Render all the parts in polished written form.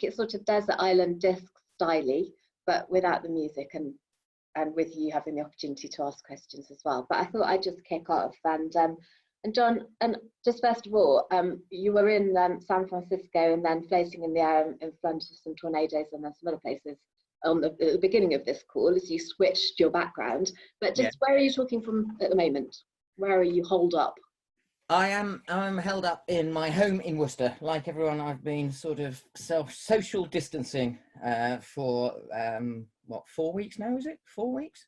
it sort of desert island disc styley, but without the music, and with you having the opportunity to ask questions as well. But I thought I'd just kick off, and John, and just first of all, you were in San Francisco and then floating in the air in front of some tornadoes and then some other places at the beginning of this call as you switched your background. But just where are you talking from at the moment? Where are you holed up? I'm held up in my home in Worcester. Like everyone, I've been sort of social distancing for what, 4 weeks now? Is it 4 weeks?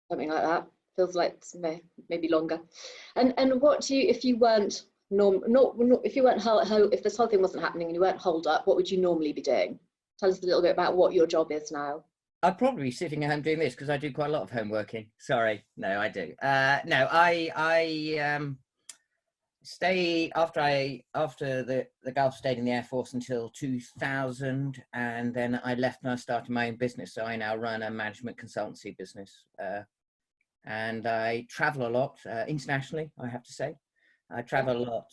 Something like that. Feels like maybe longer. And what do you, if you weren't if this whole thing wasn't happening and you weren't holed up, what would you normally be doing? Tell us a little bit about what your job is now. I'd probably be sitting at home doing this because I do quite a lot of home working. Sorry, no, I do. No, I stay after the Gulf, stayed in the Air Force until 2000, and then I left and I started my own business. So I now run a management consultancy business, and I travel a lot internationally. I have to say, I travel a lot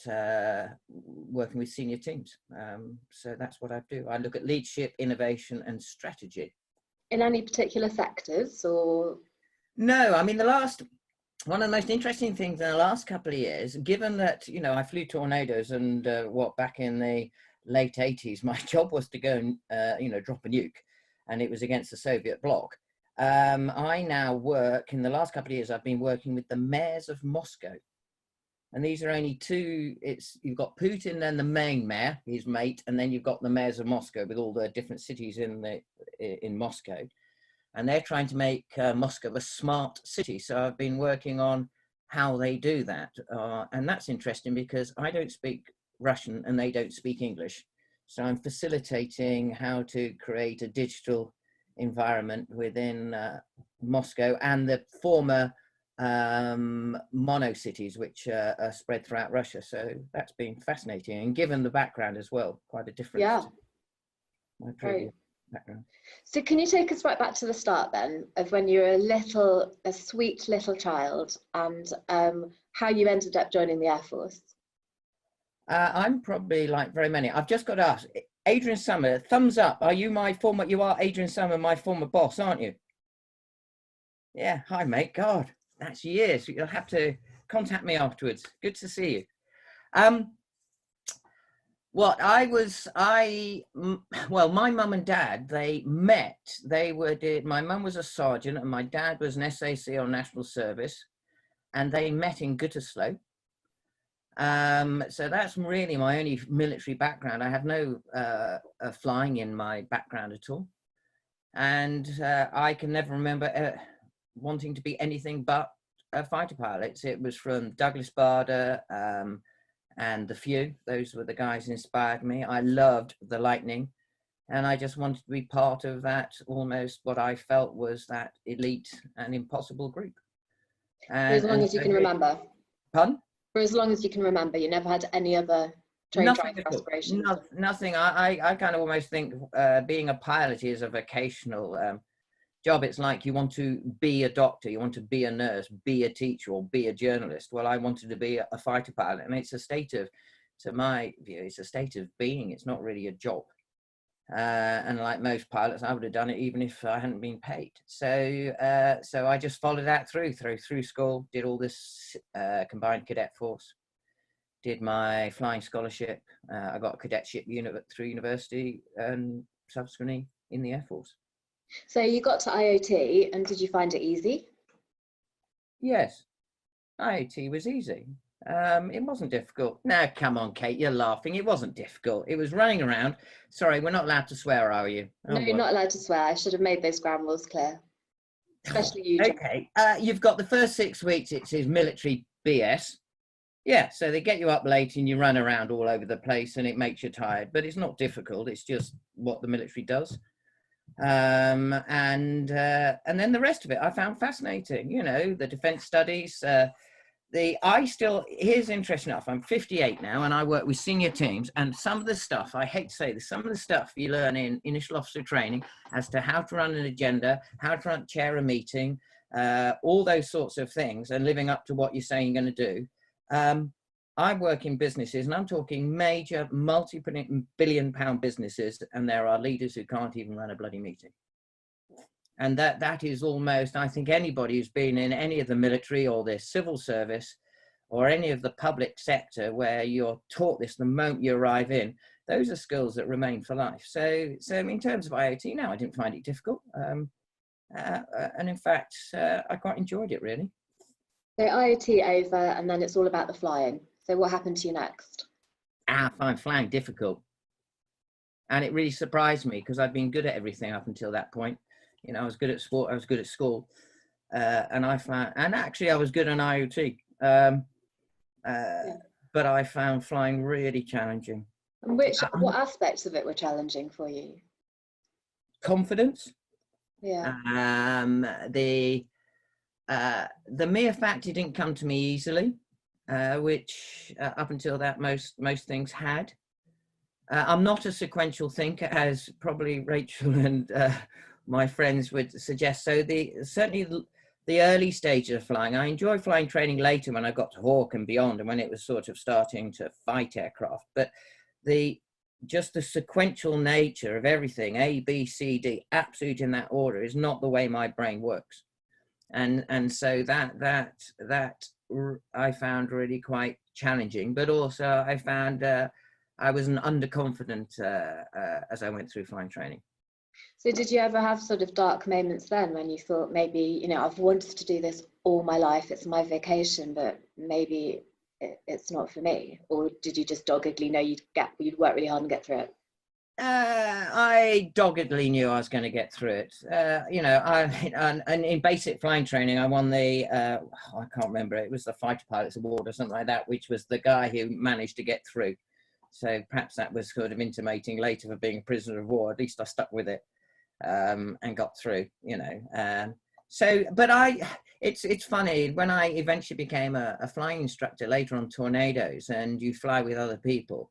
working with senior teams. So that's what I do. I look at leadership, innovation, and strategy. In any particular sectors, or? No, I mean one of the most interesting things in the last couple of years, given that, you know, I flew tornadoes and back in the late 80s, my job was to go and, you know, drop a nuke, and it was against the Soviet bloc. I now work, in the last couple of years, I've been working with the mayors of Moscow. And these are only two, you've got Putin and the main mayor, his mate, and then you've got the mayors of Moscow with all the different cities in Moscow. And they're trying to make Moscow a smart city. So I've been working on how they do that. And that's interesting because I don't speak Russian and they don't speak English. So I'm facilitating how to create a digital environment within Moscow and the former mono cities, which are spread throughout Russia. So that's been fascinating. And given the background as well, quite a difference. Yeah. My previous background. So can you take us right back to the start then, of when you were a sweet little child, and how you ended up joining the Air Force? I'm probably like very many. I've just got to ask, Adrian Summer, thumbs up. You are Adrian Summer, my former boss, aren't you? Yeah, hi mate, God, that's years. You'll have to contact me afterwards. Good to see you. Well, my mum and dad, they met. My mum was a sergeant and my dad was an SAC on national service, and they met in Gütersloh. So that's really my only military background. I have no flying in my background at all. And I can never remember wanting to be anything but a fighter pilot. It was from Douglas Bader, and the few, those were the guys who inspired me. I loved the lightning, and I just wanted to be part of that, almost what I felt was that elite and impossible group. And, for as long as you can remember. Pardon? For as long as you can remember, you never had any other train drive aspirations? Nothing. I kind of almost think being a pilot is a vocational job. It's like you want to be a doctor, you want to be a nurse, be a teacher, or be a journalist. Well, I wanted to be a fighter pilot, and it's a state of, to my view, it's a state of being. It's not really a job. And like most pilots, I would have done it even if I hadn't been paid. So I just followed that through school, did all this combined cadet force, did my flying scholarship. I got a cadetship through university, and subsequently in the Air Force. So you got to IOT, and did you find it easy? Yes, IOT was easy. It wasn't difficult. No, come on, Kate, you're laughing. It wasn't difficult. It was running around. Sorry, we're not allowed to swear, are you? No, you're not allowed to swear. I should have made those ground rules clear. Especially you, John. Okay, you've got the first 6 weeks, it says military BS. Yeah, so they get you up late and you run around all over the place and it makes you tired, but it's not difficult. It's just what the military does. And then the rest of it I found fascinating. You know, the defense studies, here's interesting enough, I'm 58 now and I work with senior teams, and some of the stuff, I hate to say this, some of the stuff you learn in initial officer training as to how to run an agenda, how to chair a meeting, all those sorts of things, and living up to what you're saying you're going to do. I work in businesses, and I'm talking major multi-billion pound businesses, and there are leaders who can't even run a bloody meeting. And that is almost, I think anybody who's been in any of the military or the civil service or any of the public sector where you're taught this the moment you arrive in, those are skills that remain for life. So in terms of IoT now, I didn't find it difficult. And in fact, I quite enjoyed it, really. So IoT over, and then it's all about the flying. So what happened to you next? I find flying difficult. And it really surprised me because I'd been good at everything up until that point. You know, I was good at sport, I was good at school. And actually I was good on IoT. But I found flying really challenging. And what aspects of it were challenging for you? Confidence. Yeah. The mere fact it didn't come to me easily, which up until that most things had. I'm not a sequential thinker, as probably Rachel and my friends would suggest. So certainly the early stages of flying, I enjoyed flying training later when I got to Hawk and beyond, and when it was sort of starting to fight aircraft. But just the sequential nature of everything, A, B, C, D, absolute in that order, is not the way my brain works. And so that I found really quite challenging, but also I found I was an underconfident as I went through flying training. So did you ever have sort of dark moments then when you thought maybe, you know, I've wanted to do this all my life, it's my vocation, but maybe it's not for me? Or did you just doggedly know you'd work really hard and get through it? I doggedly knew I was going to get through it. You know, and in basic flying training, I won the, I can't remember, it was the Fighter Pilots Award or something like that, which was the guy who managed to get through. So perhaps that was sort of intimating later for being a prisoner of war. At least I stuck with it and got through, you know. But it's funny, when I eventually became a flying instructor later on Tornadoes, and you fly with other people,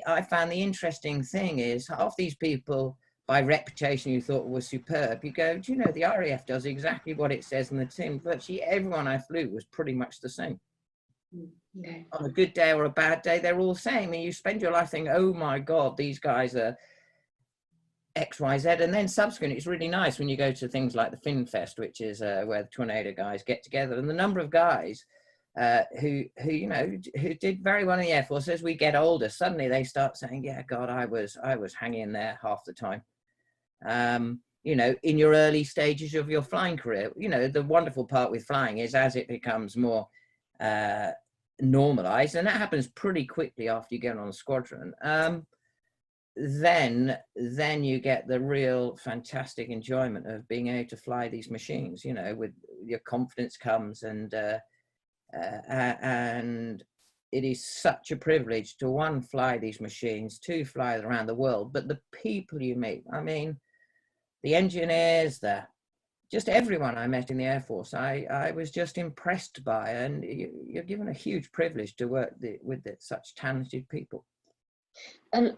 I found the interesting thing is half these people by reputation you thought was superb, you go, do you know, the RAF does exactly what it says in the tin. Virtually everyone I flew was pretty much the same. Okay. On a good day or a bad day, they're all the same, and you spend your life thinking, oh my God, these guys are X, Y, Z. And then subsequently, it's really nice when you go to things like the Fin Fest, which is where the Tornado guys get together, and the number of guys who you know, who did very well in the Air Force. As we get older, suddenly they start saying, yeah, God, I was hanging in there half the time. You know, in your early stages of your flying career, you know, the wonderful part with flying is as it becomes more normalized, and that happens pretty quickly after you get on a squadron, then you get the real fantastic enjoyment of being able to fly these machines, you know, with your confidence comes, and it is such a privilege to, one, fly these machines, two, fly around the world, but the people you meet, I mean, the engineers, just everyone I met in the Air Force, I was just impressed by, and you're given a huge privilege to work with such talented people. And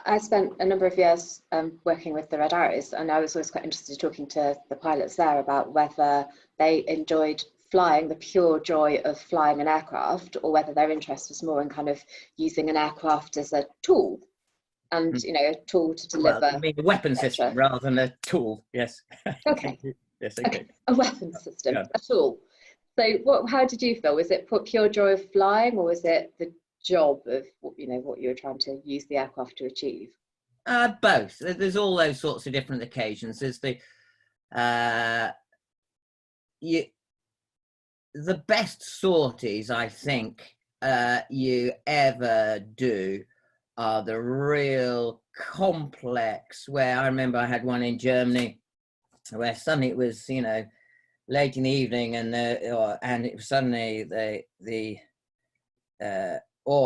I spent a number of years working with the Red Arrows, and I was always quite interested in talking to the pilots there about whether they enjoyed flying, the pure joy of flying an aircraft, or whether their interest was more in kind of using an aircraft as a tool. And, you know, a tool to deliver. Well, I mean, a weapon system rather than a tool, yes. Okay. Yes, okay. A weapon system, yeah. A tool. So how did you feel? Was it pure joy of flying, or was it the job of, you know, what you were trying to use the aircraft to achieve? Both. There's all those sorts of different occasions. There's the best sorties, I think, you ever do are the real complex, where I remember I had one in Germany where suddenly it was, you know, late in the evening, and it was suddenly the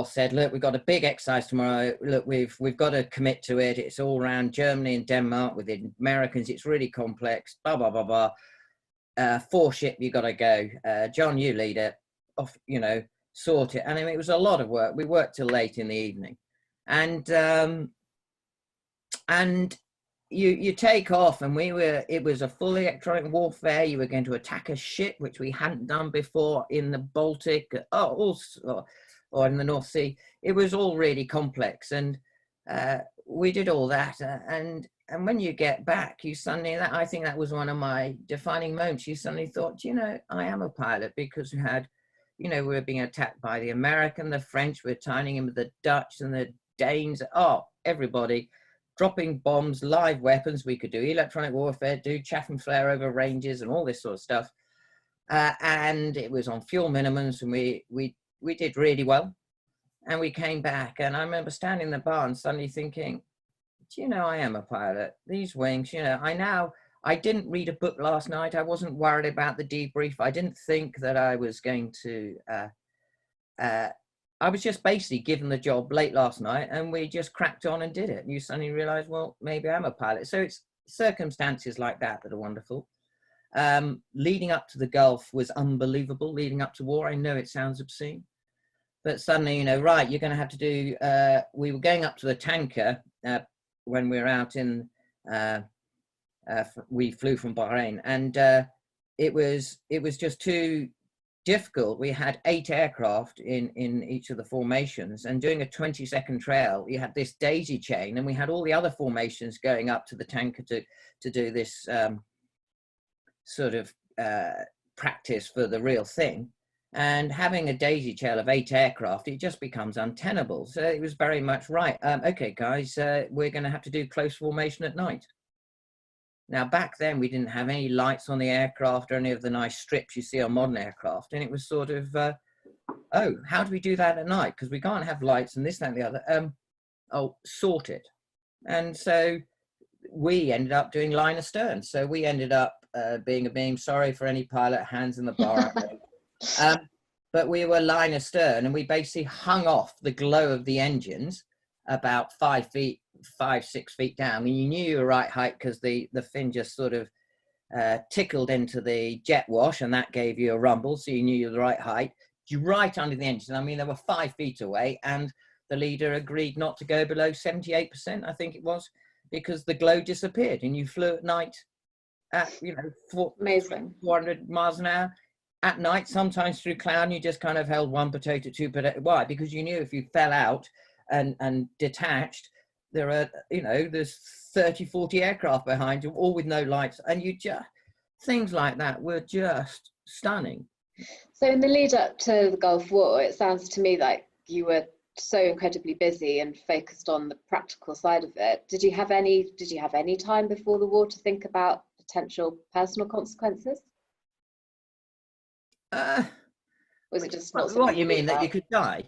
said, look, we've got a big exercise tomorrow. Look, we've got to commit to it. It's all around Germany and Denmark with the Americans. It's really complex, blah, blah, blah, blah. 4 ship, you got to go. John, you lead it off, you know, sort it. And I mean, it was a lot of work. We worked till late in the evening. And you take off, and it was a full electronic warfare. You were going to attack a ship, which we hadn't done before, in the Baltic. All or in the North Sea. It was all really complex, and we did all that. And when you get back, you suddenly, I think that was one of my defining moments. You suddenly thought, you know, I am a pilot, because we had, you know, we were being attacked by the American, the French, we're tying in with the Dutch and the Danes, everybody dropping bombs, live weapons. We could do electronic warfare, do chaff and flare over ranges and all this sort of stuff. And it was on fuel minimums, and we did really well. And we came back, and I remember standing in the bar and suddenly thinking, do you know, I am a pilot. These wings, you know, I didn't read a book last night. I wasn't worried about the debrief. I didn't think that I was going to, I was just basically given the job late last night, and we just cracked on and did it. And you suddenly realize, well, maybe I'm a pilot. So it's circumstances like that that are wonderful. Leading up to the Gulf was unbelievable. Leading up to war, I know it sounds obscene, but suddenly, you know, right, you're going to have to do, we were going up to the tanker when we were out in, we flew from Bahrain, and it was just too difficult. We had 8 aircraft in each of the formations, and doing a 20-second trail, you had this daisy chain, and we had all the other formations going up to the tanker to do this sort of practice for the real thing. And having a daisy chain of 8 aircraft, it just becomes untenable. So it was very much right. Okay, guys, we're going to have to do close formation at night. Now, back then, we didn't have any lights on the aircraft or any of the nice strips you see on modern aircraft. And it was sort of, oh, how do we do that at night? Because we can't have lights and this, that, and the other. Oh, sort it. And so we ended up doing line astern. So we ended up being a beam. Sorry for any pilot hands in the bar. But we were line astern, and we basically hung off the glow of the engines about 5, 6 feet down. I mean, you knew you were right height because the fin just sort of tickled into the jet wash, and that gave you a rumble, so you knew you were the right height. You right under the engine. I mean, they were 5 feet away, and the leader agreed not to go below 78%, I think it was, because the glow disappeared, and you flew at night at, you know, 400 miles an hour. At night, sometimes through cloud, you just kind of held 1 potato, 2 potato. Why? Because you knew if you fell out and detached, there are, you know, there's 30, 40 aircraft behind you, all with no lights. And you just, things like that were just stunning. So in the lead up to the Gulf War, it sounds to me like you were so incredibly busy and focused on the practical side of it. Did you have any time before the war to think about potential personal consequences? Was it just not what you mean, that you could die?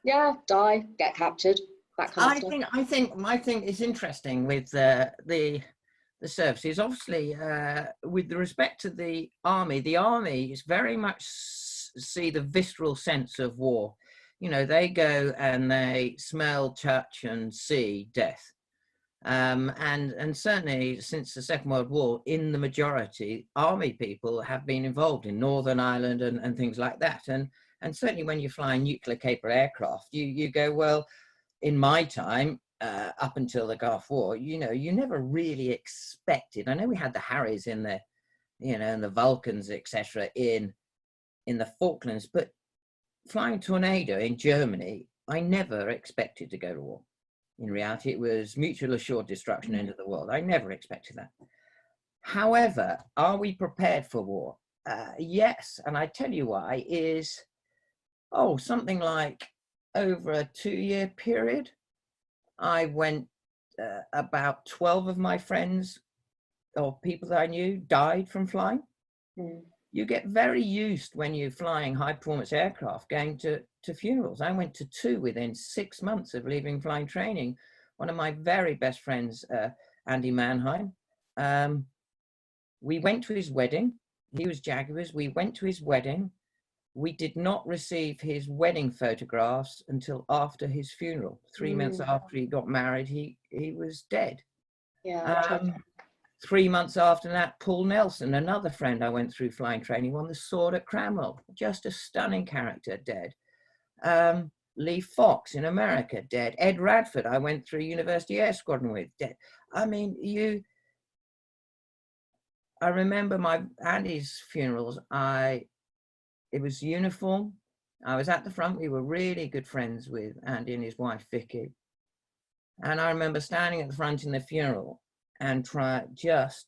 Yeah, die, get captured, that kind of stuff. I think it's interesting with the services. Obviously, with respect to the army is very much see the visceral sense of war. You know, they go and they smell, touch, and see death. And certainly since the Second World War, in the majority, army people have been involved in Northern Ireland and things like that. And certainly when you fly nuclear capable aircraft, you go, well, in my time, up until the Gulf War, you know, you never really expected. I know we had the Harriers in the, you know, and the Vulcans, etc., in the Falklands, but flying Tornado in Germany, I never expected to go to war. In reality, it was mutual assured destruction, end of the world. I never expected that. However, are we prepared for war? Yes, and I tell you why is, something like over a 2-year period, I went, about 12 of my friends or people that I knew died from flying. Mm. You get very used when you're flying high performance aircraft going to funerals. I went to 2 within 6 months of leaving flying training. One of my very best friends, Andy Mannheim, we went to his wedding. He was Jaguars. We went to his wedding. We did not receive his wedding photographs until after his funeral. 3 months after he got married, he was dead. Yeah. 3 months after that, Paul Nelson, another friend I went through flying training, won the sword at Cranwell. Just a stunning character, dead. Lee Fox in America, dead. Ed Radford, I went through University Air Squadron with, dead. I mean, I remember Andy's funerals. It was uniform. I was at the front. We were really good friends with Andy and his wife, Vicky. And I remember standing at the front in the funeral and just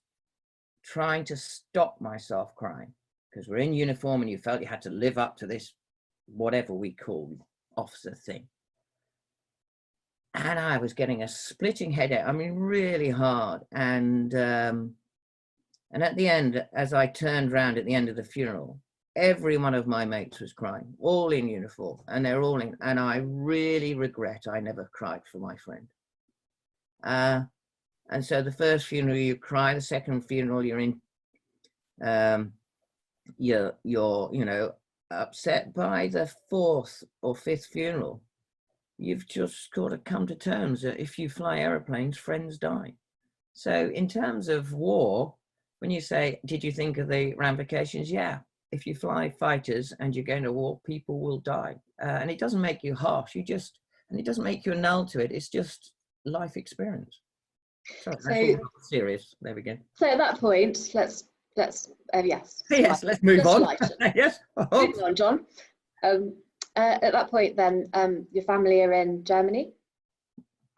trying to stop myself crying, because we're in uniform and you felt you had to live up to this, whatever we call officer thing. And I was getting a splitting headache. I mean, really hard. And at the end, as I turned round at the end of the funeral, every one of my mates was crying, all in uniform, and they're all in. And I really regret I never cried for my friend. And so the first funeral you cry, the second funeral you're in, you're you know, upset. By the fourth or fifth funeral, you've just got to come to terms that if you fly airplanes, friends die. So in terms of war, when you say, did you think of the ramifications? Yeah. If you fly fighters and you're going to war, people will die. And it doesn't make you harsh. And it doesn't make you a null to it. It's just life experience. Sorry, that's all serious. There we go. So at that point, let's yes. Yes, let's move on. Yes. Moving on, John. At that point, then, your family are in Germany.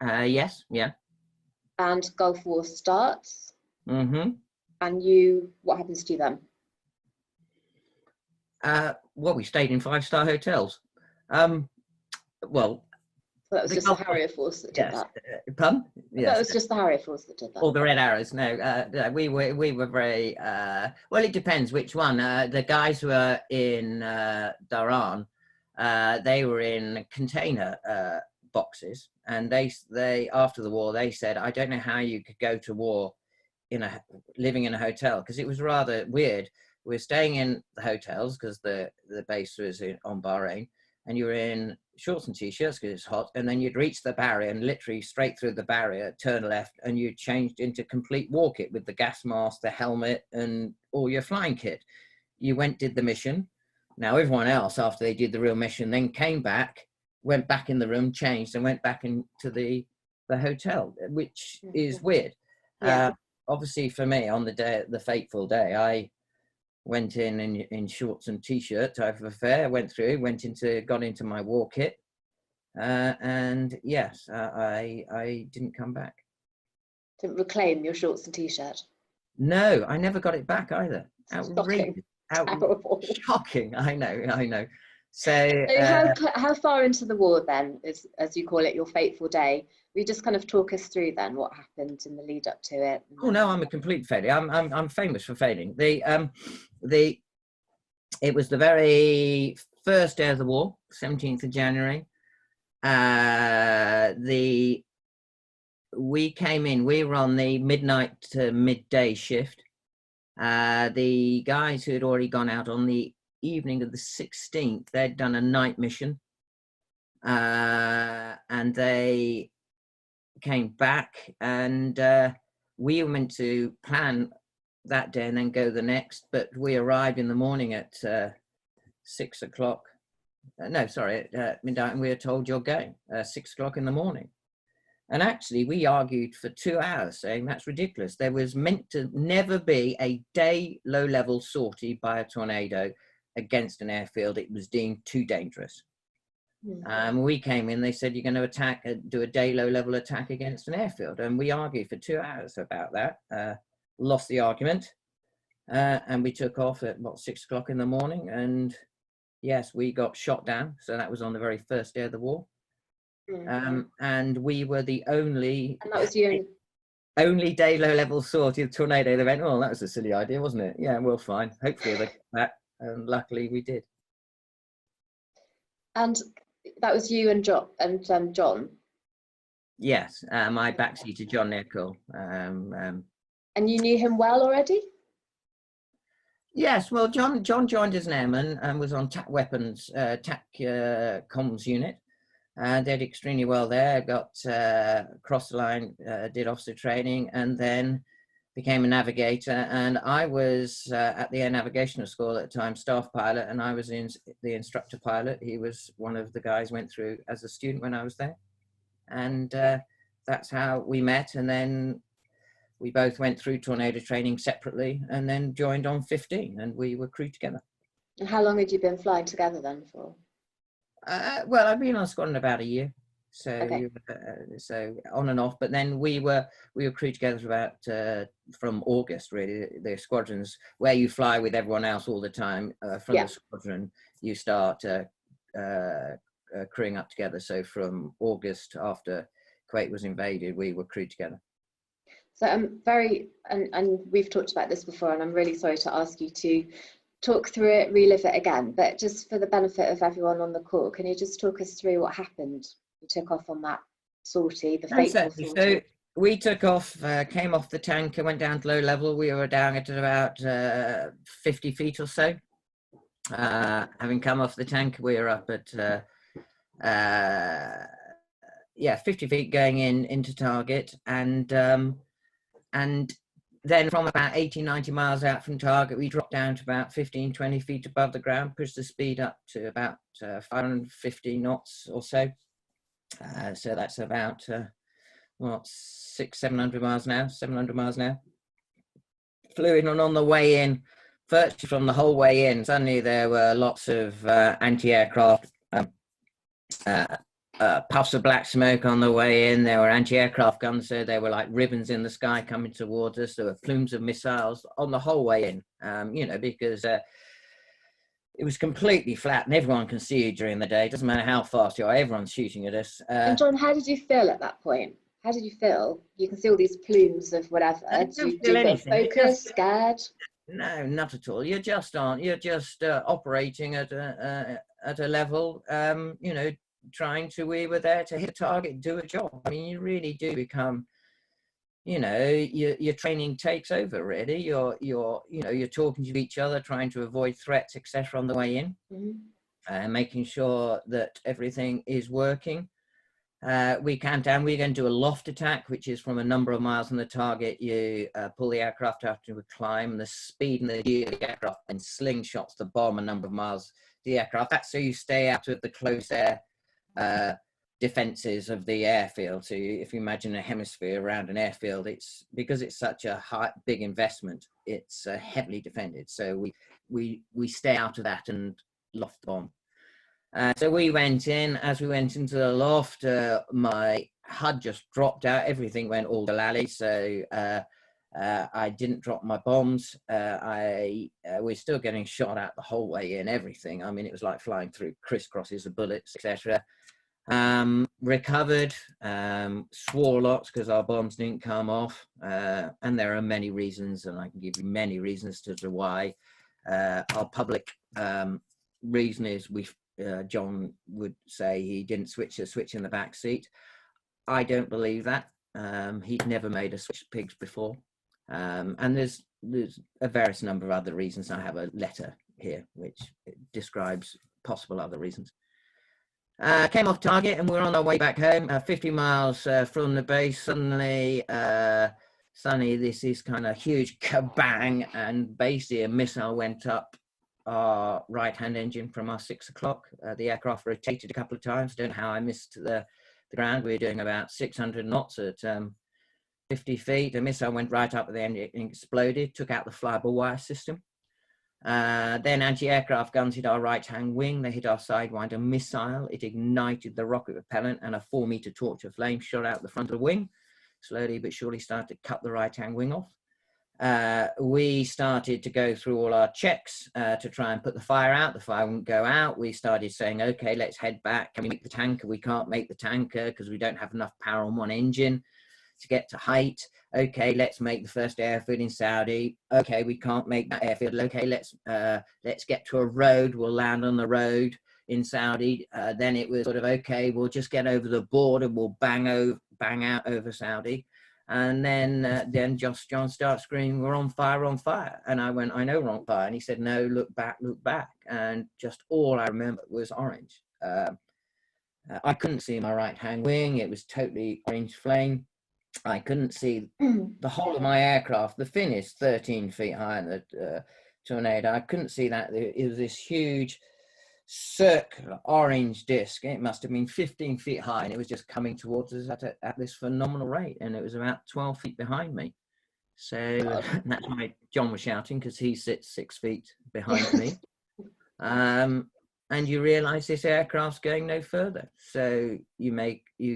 Yes. Yeah. And Gulf War starts. Mm-hmm. And what happens to you then? Well, we stayed in 5-star hotels. Well, so that was just the Harrier Force that did that. Pardon? Yes. That was just the Harrier Force that did that. Or the Red Arrows. No, we were very well. It depends which one. The guys who were in Dhahran, they were in container boxes, and they after the war they said, I don't know how you could go to war living in a hotel, because it was rather weird. We're staying in the hotels because the base was on Bahrain, and you were in shorts and t-shirts because it's hot, and then you'd reach the barrier and literally straight through the barrier, turn left, and you changed into complete war kit with the gas mask, the helmet, and all your flying kit. You did the mission. Now everyone else, after they did the real mission, then came back, went back in the room, changed, and went back into the hotel, which is weird. Yeah. Obviously for me, on the fateful day, I went in shorts and t-shirt type of affair, got into my war kit, and yes, I didn't come back. Didn't reclaim your shorts and t-shirt? No, I never got it back either. Outrageous. Shocking. I know. So how far into the war then, as you call it, your fateful day? Will you just kind of talk us through then what happened in the lead up to it? Oh no, I'm a complete failure. I'm famous for failing. It was the very first day of the war, 17th of January. We came in. We were on the midnight to midday shift. The guys who had already gone out on the evening of the 16th, they'd done a night mission, and they came back, and we were meant to plan that day and then go the next, but we arrived in the morning at 6 o'clock. At midnight, and we were told you're going 6 o'clock in the morning. And actually we argued for 2 hours saying that's ridiculous. There was meant to never be a day low-level sortie by a tornado against an airfield. It was deemed too dangerous. We came in, they said, you're going to do a day low-level attack against an airfield. And we argued for 2 hours about that, lost the argument, and we took off at 6 o'clock in the morning. And yes, we got shot down. So that was on the very first day of the war. And we were the only, and that was the only day low-level sortie of tornado. They went, oh, that was a silly idea, wasn't it? Yeah, well, fine. Hopefully they got that. And luckily we did. And that was you and John? Yes, my backseater, John Nicol. And you knew him well already? Yes, well, John joined as an airman and was on TAC weapons, TAC comms unit. Did extremely well there, got crossed the line, did officer training, and then became a navigator. And I was at the Air Navigational School at the time, staff pilot, and I was the instructor pilot. He was one of the guys went through as a student when I was there. And that's how we met. And then we both went through tornado training separately and then joined on 15, and we were crewed together. And how long had you been flying together then for? Well, I've been on squadron about a year, Okay. so on and off. But then we were crewed together for about from August, really. The squadrons where you fly with everyone else all the time. From Yeah. the squadron, you start crewing up together. So from August, after Kuwait was invaded, we were crewed together. So I'm very, and we've talked about this before, and I'm really sorry to ask you to talk through it, relive it again, but just for the benefit of everyone on the call, can you just talk us through what happened? You took off on that sortie, the fateful Exactly. sortie. So we took off, came off the tanker, went down to low level. We were down at about 50 feet or so. Having come off the tanker, we were up at 50 feet going into target, and then from about 80, 90 miles out from target, we dropped down to about 15, 20 feet above the ground, pushed the speed up to about 550 knots or so. So that's about, 700 miles now, 700 miles now. Flew in, and on the way in, virtually from the whole way in, suddenly there were lots of anti-aircraft puffs of black smoke on the way in. There were anti-aircraft guns, so there were like ribbons in the sky coming towards us. There were plumes of missiles on the whole way in, because it was completely flat and everyone can see you during the day. It doesn't matter how fast you are, everyone's shooting at us. And John, how did you feel at that point? How did you feel? You can see all these plumes of whatever. I Do don't you feel feel anything. focused, scared? No, not at all. You're just operating at a level, trying to, we were there to hit a target, do a job. I mean, you really do become, your training takes over, really. You're talking to each other, trying to avoid threats, etc. on the way in, making sure that everything is working. We count down, we're going to do a loft attack, which is from a number of miles from the target. You pull the aircraft out to a climb, and the speed and the view of the aircraft and slingshots the bomb a number of miles to the aircraft. That's so you stay out of the close air defenses of the airfield. So if you imagine a hemisphere around an airfield, it's because it's such a big investment, it's heavily defended. So we stay out of that and loft the bomb. So we went in. As we went into the loft, my HUD just dropped out. Everything went all lally. So I didn't drop my bombs. We're still getting shot at the whole way in, everything. I mean, it was like flying through crisscrosses of bullets, etc. Recovered, swore lots because our bombs didn't come off. And there are many reasons, and I can give you many reasons to why. Our public reason is John would say he didn't switch a switch in the back seat. I don't believe that. He'd never made a switch pigs before. And there's a various number of other reasons. I have a letter here which describes possible other reasons. Came off target and we're on our way back home, 50 miles from the base. Suddenly this is kind of huge kabang, and basically a missile went up our right-hand engine from our 6 o'clock. The aircraft rotated a couple of times. Don't know how I missed the ground. We were doing about 600 knots at 50 feet. A missile went right up at the end, it exploded, took out the flyable wire system. Then anti-aircraft guns hit our right-hand wing. They hit our sidewinder missile. It ignited the rocket propellant, and a 4-meter torch of flame shot out the front of the wing. Slowly but surely started to cut the right-hand wing off. We started to go through all our checks to try and put the fire out. The fire wouldn't go out. We started saying, okay, let's head back. Can we make the tanker? We can't make the tanker because we don't have enough power on one engine to get to height. Okay, let's make the first airfield in Saudi. Okay, we can't make that airfield. Okay, let's get to a road. We'll land on the road in Saudi. Then it was sort of, okay, we'll just get over the border. We'll bang out over Saudi. And then John starts screaming, we're on fire, we're on fire. And I went, I know we're on fire. And he said, no, look back, look back. And just all I remember was orange. I couldn't see my right-hand wing. It was totally orange flame. I couldn't see the whole of my aircraft. The fin is 13 feet high in the tornado. I couldn't see that. It was this huge circular orange disc. It must have been 15 feet high, and it was just coming towards us at this phenomenal rate, and it was about 12 feet behind me. So that's why John was shouting, because he sits 6 feet behind me. and you realize this aircraft's going no further. So you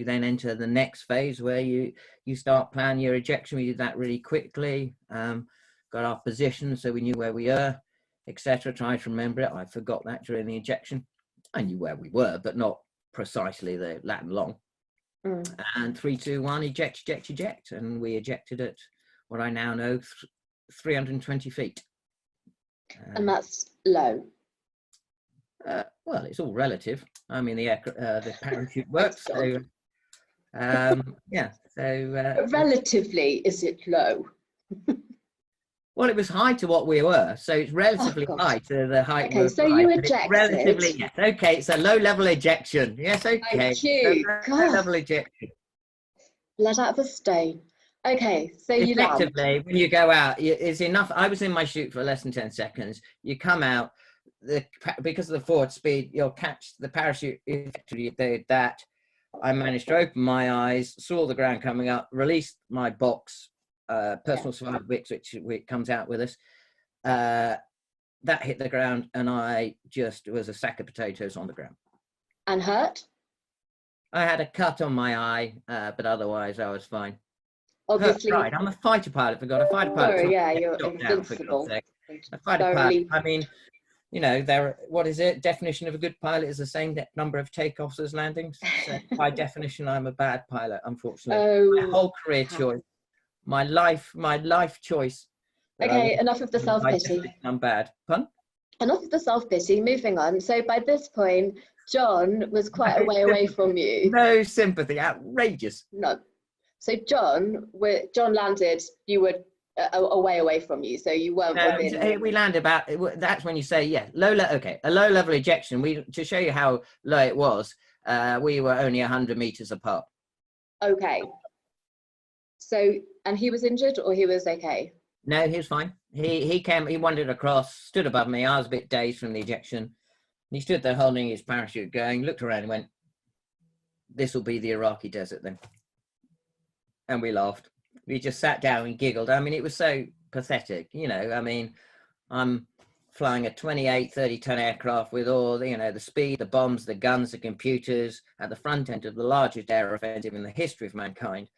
then enter the next phase where you start planning your ejection. We did that really quickly, got our position so we knew where we were, etc. Tried to remember it. I forgot that during the ejection. I knew where we were, but not precisely the Latin long. And 3, 2, 1, eject, eject, eject. And we ejected at what I now know, 320 feet. And that's low. Well, it's all relative. I mean, the parachute works. So, yeah. So relatively, is it low? Well, it was high to what we were, so it's relatively high to the height. Okay, so you ejected. Relatively, yes. Okay, it's a low-level ejection. Yes, okay. Thank you. Low-level ejection. Let out the stone. Okay, so you effectively land. When you go out, it's enough. I was in my chute for less than 10 seconds. You come out, because of the forward speed, you'll catch the parachute. Effectively, did that. I managed to open my eyes, saw the ground coming up, released my box. Personal survival box, which comes out with us, that hit the ground, and I just was a sack of potatoes on the ground. And hurt? I had a cut on my eye, but otherwise I was fine. Obviously, right. I'm a fighter pilot. Forgot a fighter pilot. Sorry, yeah, you're invincible. A fighter pilot. I mean, you know, what is it? Definition of a good pilot is the same number of takeoffs as landings. So by definition, I'm a bad pilot, unfortunately. My whole career choice. My life choice. Okay, enough of the self-pity. I'm bad. Pun? Enough of the self-pity, moving on. So by this point, John was quite a way away from you. No sympathy, outrageous. No. So John landed, you were a way away from you, so you weren't within. We landed about, that's when you say, yeah, a low-level ejection. To show you how low it was, we were only 100 meters apart. Okay. So, and he was injured or he was okay? No, he was fine. He wandered across, stood above me. I was a bit dazed from the ejection. He stood there holding his parachute going, looked around and went, this will be the Iraqi desert then. And we laughed. We just sat down and giggled. I mean, it was so pathetic, you know. I mean, I'm flying a 28, 30-ton aircraft with all the, you know, the speed, the bombs, the guns, the computers at the front end of the largest air offensive in the history of mankind.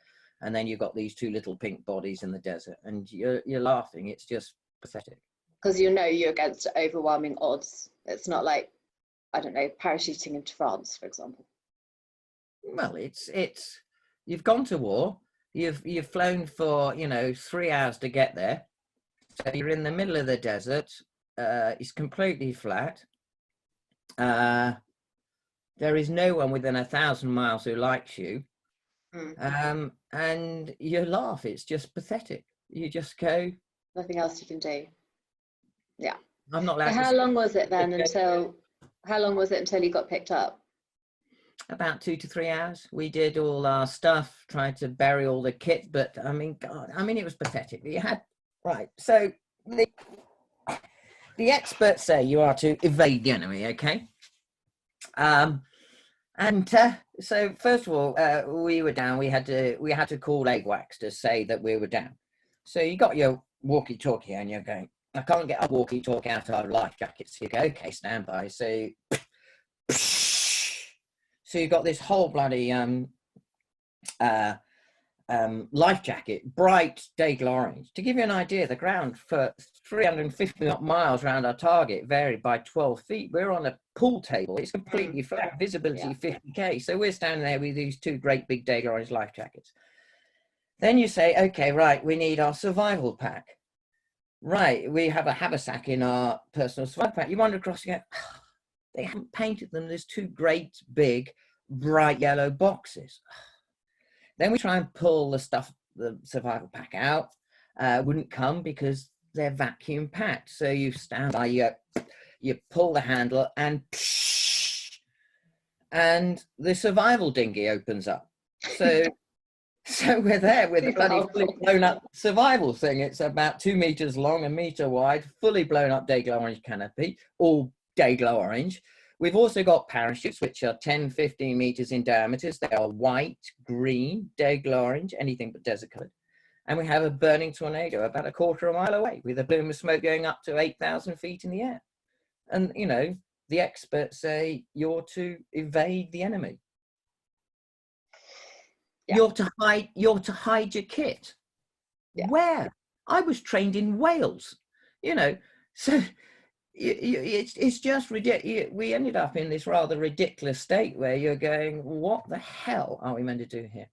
And then you've got these two little pink bodies in the desert, and you're laughing. It's just pathetic. Because you know you're against overwhelming odds. It's not like, I don't know, parachuting into France, for example. Well, it's you've gone to war. You've flown for 3 hours to get there. So you're in the middle of the desert. It's completely flat. There is no one within 1,000 miles who likes you. And you laugh. It's just pathetic. You just go, nothing else you can do. Yeah. I'm not allowed. So how long was it then until you got picked up? About 2 to 3 hours. We did all our stuff, tried to bury all the kit, but I mean, it was pathetic. You had, right. So the experts say you are to evade the enemy. Okay. So first of all, we were down. We had to call AWACS to say that we were down. So you got your walkie-talkie and you're going, I can't get a walkie-talkie out of our life jackets. You go, okay, stand by. So you got this whole bloody life jacket, bright Daigle orange. To give you an idea, the ground for 350 miles around our target varied by 12 feet. We're on a pool table. It's completely flat, visibility 50k. So we're standing there with these two great big Daigle orange life jackets. Then you say, okay, right, we need our survival pack. Right, we have a haversack in our personal survival pack. You wander across and go, oh, they haven't painted them. There's two great big bright yellow boxes. Then we try and pull the survival pack out. Wouldn't come because they're vacuum packed. So you stand by, you pull the handle and the survival dinghy opens up. So we're there with a bloody fully blown up survival thing. It's about 2 meters long, 1 meter wide, fully blown up Daigle orange canopy, all Daigle orange. We've also got parachutes, which are 10, 15 meters in diameters. They are white, green, Daigle orange, anything but desert colored. And we have a burning tornado about a quarter of a mile away with a plume of smoke going up to 8,000 feet in the air. And, the experts say you're to evade the enemy. Yeah. You're to hide your kit. Yeah. Where? I was trained in Wales, you know, so it's just ridiculous. We ended up in this rather ridiculous state where you're going, what the hell are we meant to do here?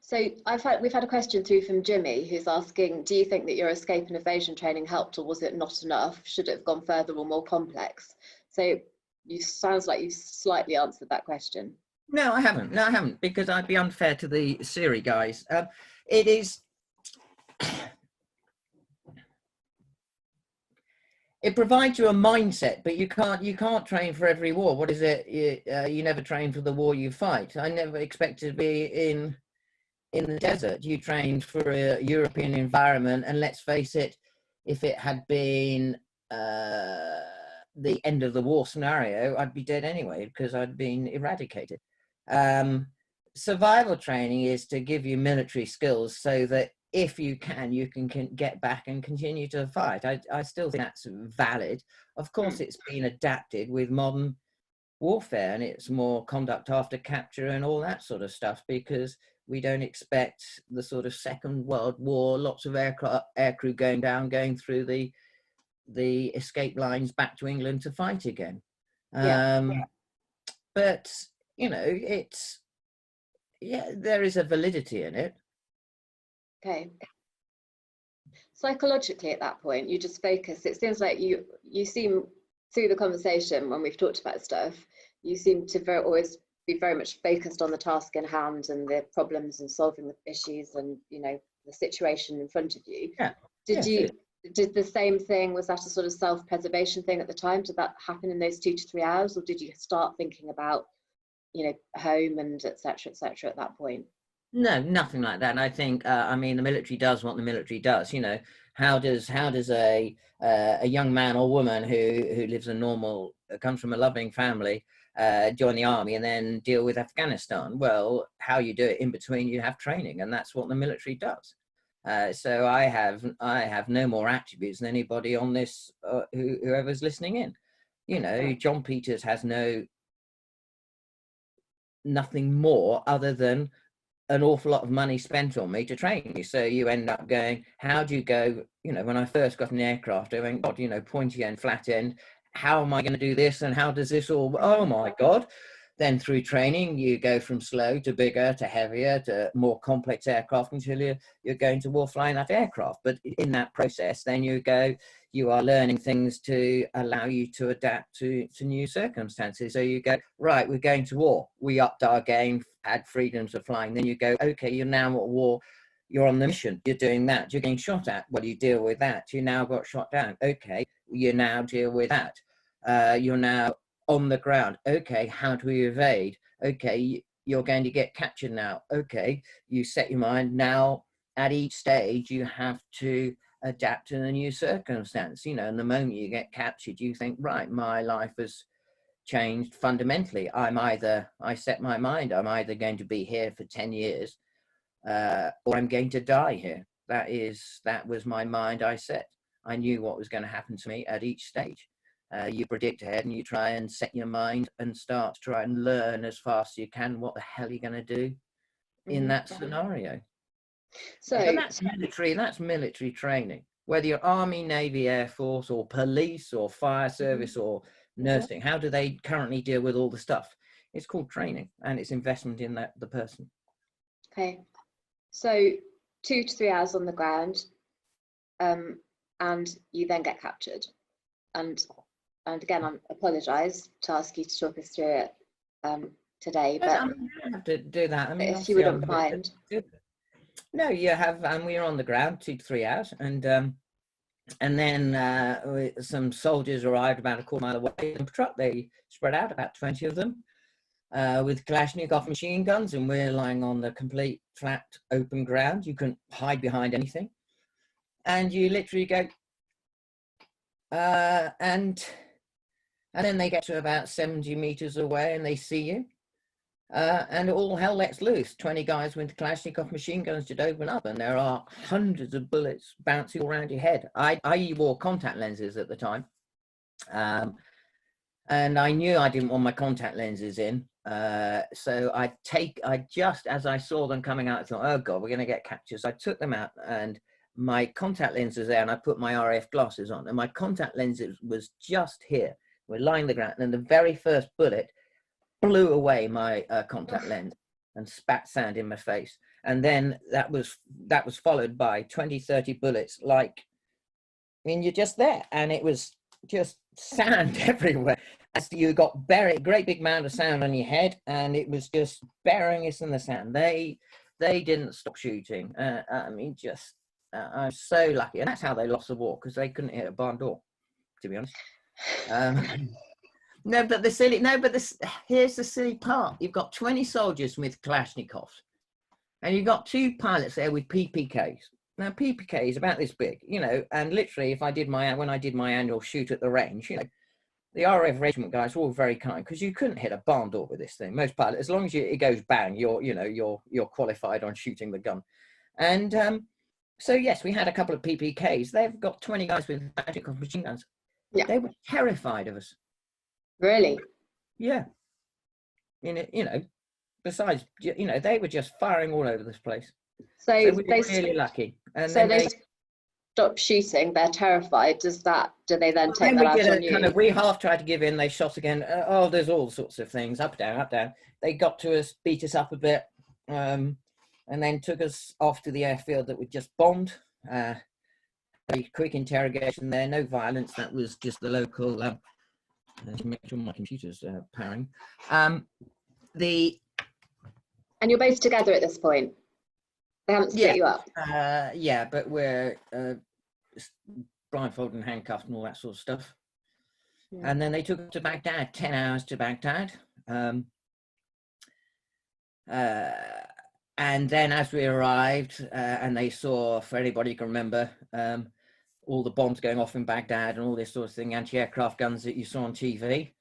So we've had a question through from Jimmy, who's asking, do you think that your escape and evasion training helped, or was it not enough? Should it have gone further or more complex? So sounds like you slightly answered that question. No, I haven't, because I'd be unfair to the Siri guys. It provides you a mindset, but you can't train for every war. What is it? You never train for the war you fight. I never expected to be in the desert. You trained for a European environment, and let's face it, if it had been the end of the war scenario, I'd be dead anyway because I'd been eradicated. Survival training is to give you military skills so that if you can get back and continue to fight. I still think that's valid. Of course, it's been adapted with modern warfare, and it's more conduct after capture and all that sort of stuff, because we don't expect the sort of Second World War, lots of aircrew going through the escape lines back to England to fight again. But you know, there is a validity in it. Okay. Psychologically, at that point, you just focus. It seems like you seem, through the conversation when we've talked about stuff, you seem to always be very much focused on the task in hand and the problems and solving the issues and, you know, the situation in front of you. Yeah. Did the same thing, was that a sort of self-preservation thing at the time? Did that happen in those 2 to 3 hours, or did you start thinking about, you know, home and et cetera at that point? No, nothing like that. I think, I mean, the military does what the military does. You know, how does a young man or woman who lives a normal, comes from a loving family, join the army and then deal with Afghanistan? Well, how you do it in between, you have training, and that's what the military does. So I have no more attributes than anybody on this, whoever's listening in. You know, John Peters has nothing more other than an awful lot of money spent on me to train you. So you end up going, how do you go? You know, when I first got an aircraft, I went, God, you know, pointy end, flat end, how am I going to do this? And how does this all, oh my God. Then through training, you go from slow to bigger to heavier to more complex aircraft until you're going to war flying that aircraft. But in that process, then you are learning things to allow you to adapt to new circumstances. So you go, right, we're going to war. We upped our game, had freedoms of flying. Then you go, okay, you're now at war. You're on the mission. You're doing that. You're getting shot at. Well, you deal with that. You now got shot down. Okay, you now deal with that. You're now on the ground. Okay, how do we evade? Okay, you're going to get captured now. Okay, you set your mind. Now, at each stage, you have to adapt to the new circumstance. You know, and the moment you get captured, you think, right, my life has changed fundamentally. I set my mind, I'm either going to be here for 10 years or I'm going to die here. That was my mind I set. I knew what was going to happen to me at each stage. You predict ahead and you try and set your mind and start to try and learn as fast as you can what the hell you're going to do in that scenario. So that's military training, whether you're Army, Navy, Air Force, or police, or fire service, or nursing. How do they currently deal with all the stuff? It's called training, and it's investment in the person. Okay, so 2 to 3 hours on the ground, and you then get captured. And again, I apologise to ask you to talk us through it today, but I mean, you don't have to do that. I mean, if you wouldn't mind. No, you have, and we're on the ground 2 to 3 hours, and then some soldiers arrived about a quarter mile away in a truck. They spread out, about 20 of them, with Kalashnikov machine guns, and we're lying on the complete flat open ground. You can hide behind anything, and you literally go, and then they get to about 70 meters away and they see you. And all hell lets loose. 20 guys with Kalashnikov machine guns just open up, and there are hundreds of bullets bouncing all around your head. I wore contact lenses at the time. And I knew I didn't want my contact lenses in. So I just as I saw them coming out, I thought, oh God, we're going to get captured. So I took them out and my contact lenses there, and I put my RF glasses on, and my contact lenses was just here. We're lying on the ground, and the very first bullet blew away my contact lens and spat sand in my face. And then that was followed by 20, 30 bullets. Like, I mean, you're just there, and it was just sand everywhere. As you got buried, great big mound of sand on your head, and it was just burying us in the sand. They didn't stop shooting. I mean, just I'm so lucky, and that's how they lost the war, because they couldn't hit a barn door, to be honest. Here's the silly part. You've got 20 soldiers with Kalashnikovs, and you've got 2 pilots there with PPKs. Now, PPK is about this big, you know, and literally, when I did my annual shoot at the range, you know, the RAF regiment guys were all very kind, because you couldn't hit a barn door with this thing. Most pilots, as long as it goes bang, you're qualified on shooting the gun. And so yes, we had a couple of PPKs. They've got 20 guys with machine guns. Yeah. They were terrified of us. Really? Yeah. You know, besides, you know, they were just firing all over this place. So we were really lucky. And so they stop shooting. They're terrified. Do they then take that out on you? We half tried to give in. They shot again. There's all sorts of things. Up, down, up, down. They got to us, beat us up a bit, and then took us off to the airfield that we just bombed. A quick interrogation there. No violence. That was just the local. To make sure my computer's powering. And you're both together at this point. They haven't split you up. Yeah, but we're blindfolded and handcuffed and all that sort of stuff. Yeah. And then they took us to Baghdad, 10 hours to Baghdad. And then as we arrived, and they saw, for anybody who can remember, all the bombs going off in Baghdad and all this sort of thing, anti-aircraft guns that you saw on TV,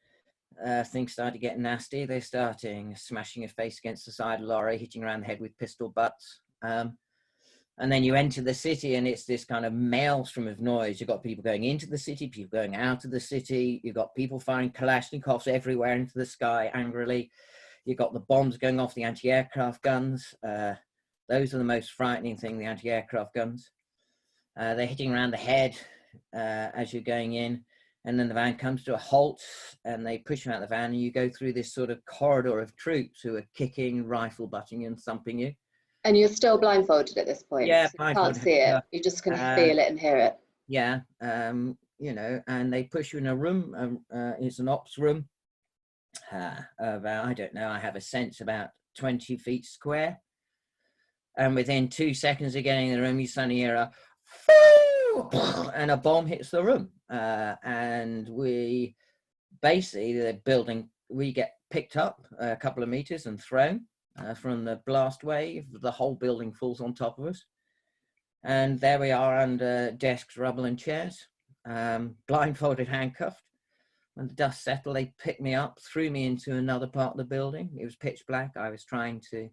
things started getting nasty. They're starting smashing your face against the side of the lorry, hitting around the head with pistol butts. And then you enter the city, and it's this kind of maelstrom of noise. You've got people going into the city, people going out of the city. You've got people firing Kalashnikovs everywhere into the sky angrily. You've got the bombs going off, the anti-aircraft guns. Those are the most frightening thing, the anti-aircraft guns. They're hitting around the head as you're going in. And then the van comes to a halt, and they push you out of the van, and you go through this sort of corridor of troops who are kicking, rifle butting and thumping you. And you're still blindfolded at this point? Yeah, so you can't see it. You're just going to feel it and hear it. Yeah, you know, and they push you in a room. It's an ops room. About, I don't know, I have a sense about 20 feet square. And within 2 seconds of getting in the room, you suddenly hear a and a bomb hits the room. And we basically, the building, we get picked up a couple of meters and thrown. From the blast wave, the whole building falls on top of us. And there we are under desks, rubble and chairs, blindfolded, handcuffed. When the dust settled, they picked me up, threw me into another part of the building. It was pitch black. I was trying to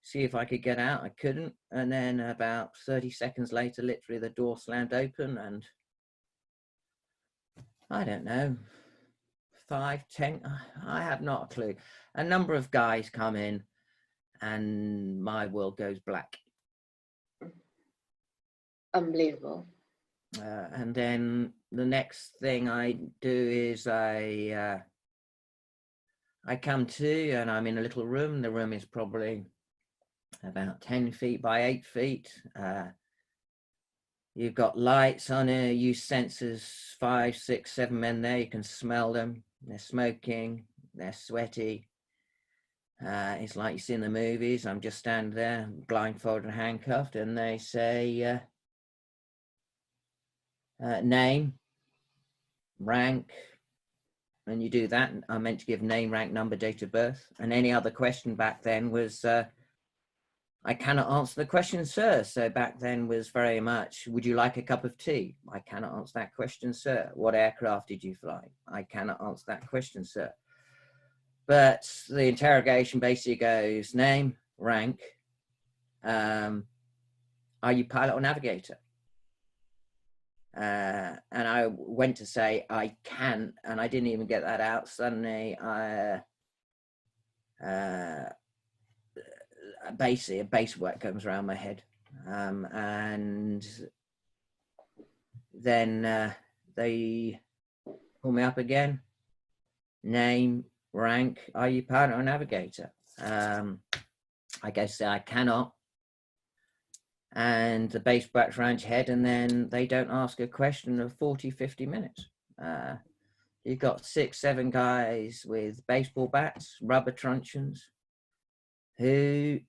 see if I could get out. I couldn't. And then about 30 seconds later, literally the door slammed open, and I don't know, 5, 10, I have not a clue. A number of guys come in, and my world goes black. Unbelievable. And then the next thing I do is I come to, and I'm in a little room. The room is probably about 10 feet by 8 feet. You've got lights on it, use sensors, 5, 6, 7 men there. You can smell them. They're smoking, they're sweaty. It's like you see in the movies. I'm just standing there, blindfolded and handcuffed, and they say name, rank, and you do that. I'm meant to give name, rank, number, date of birth, and any other question back then was, I cannot answer the question, sir. So back then was very much, would you like a cup of tea? I cannot answer that question, sir. What aircraft did you fly? I cannot answer that question, sir. But the interrogation basically goes name, rank, are you pilot or navigator? and I went to say I can, and I didn't even get that out. Suddenly, basically a base work comes around my head, and then they pull me up again. Name, rank, are you pilot or navigator? I guess I cannot. And the base backs around your head, and then they don't ask a question of 40, 50 minutes. You've got 6, 7 guys with baseball bats, rubber truncheons, who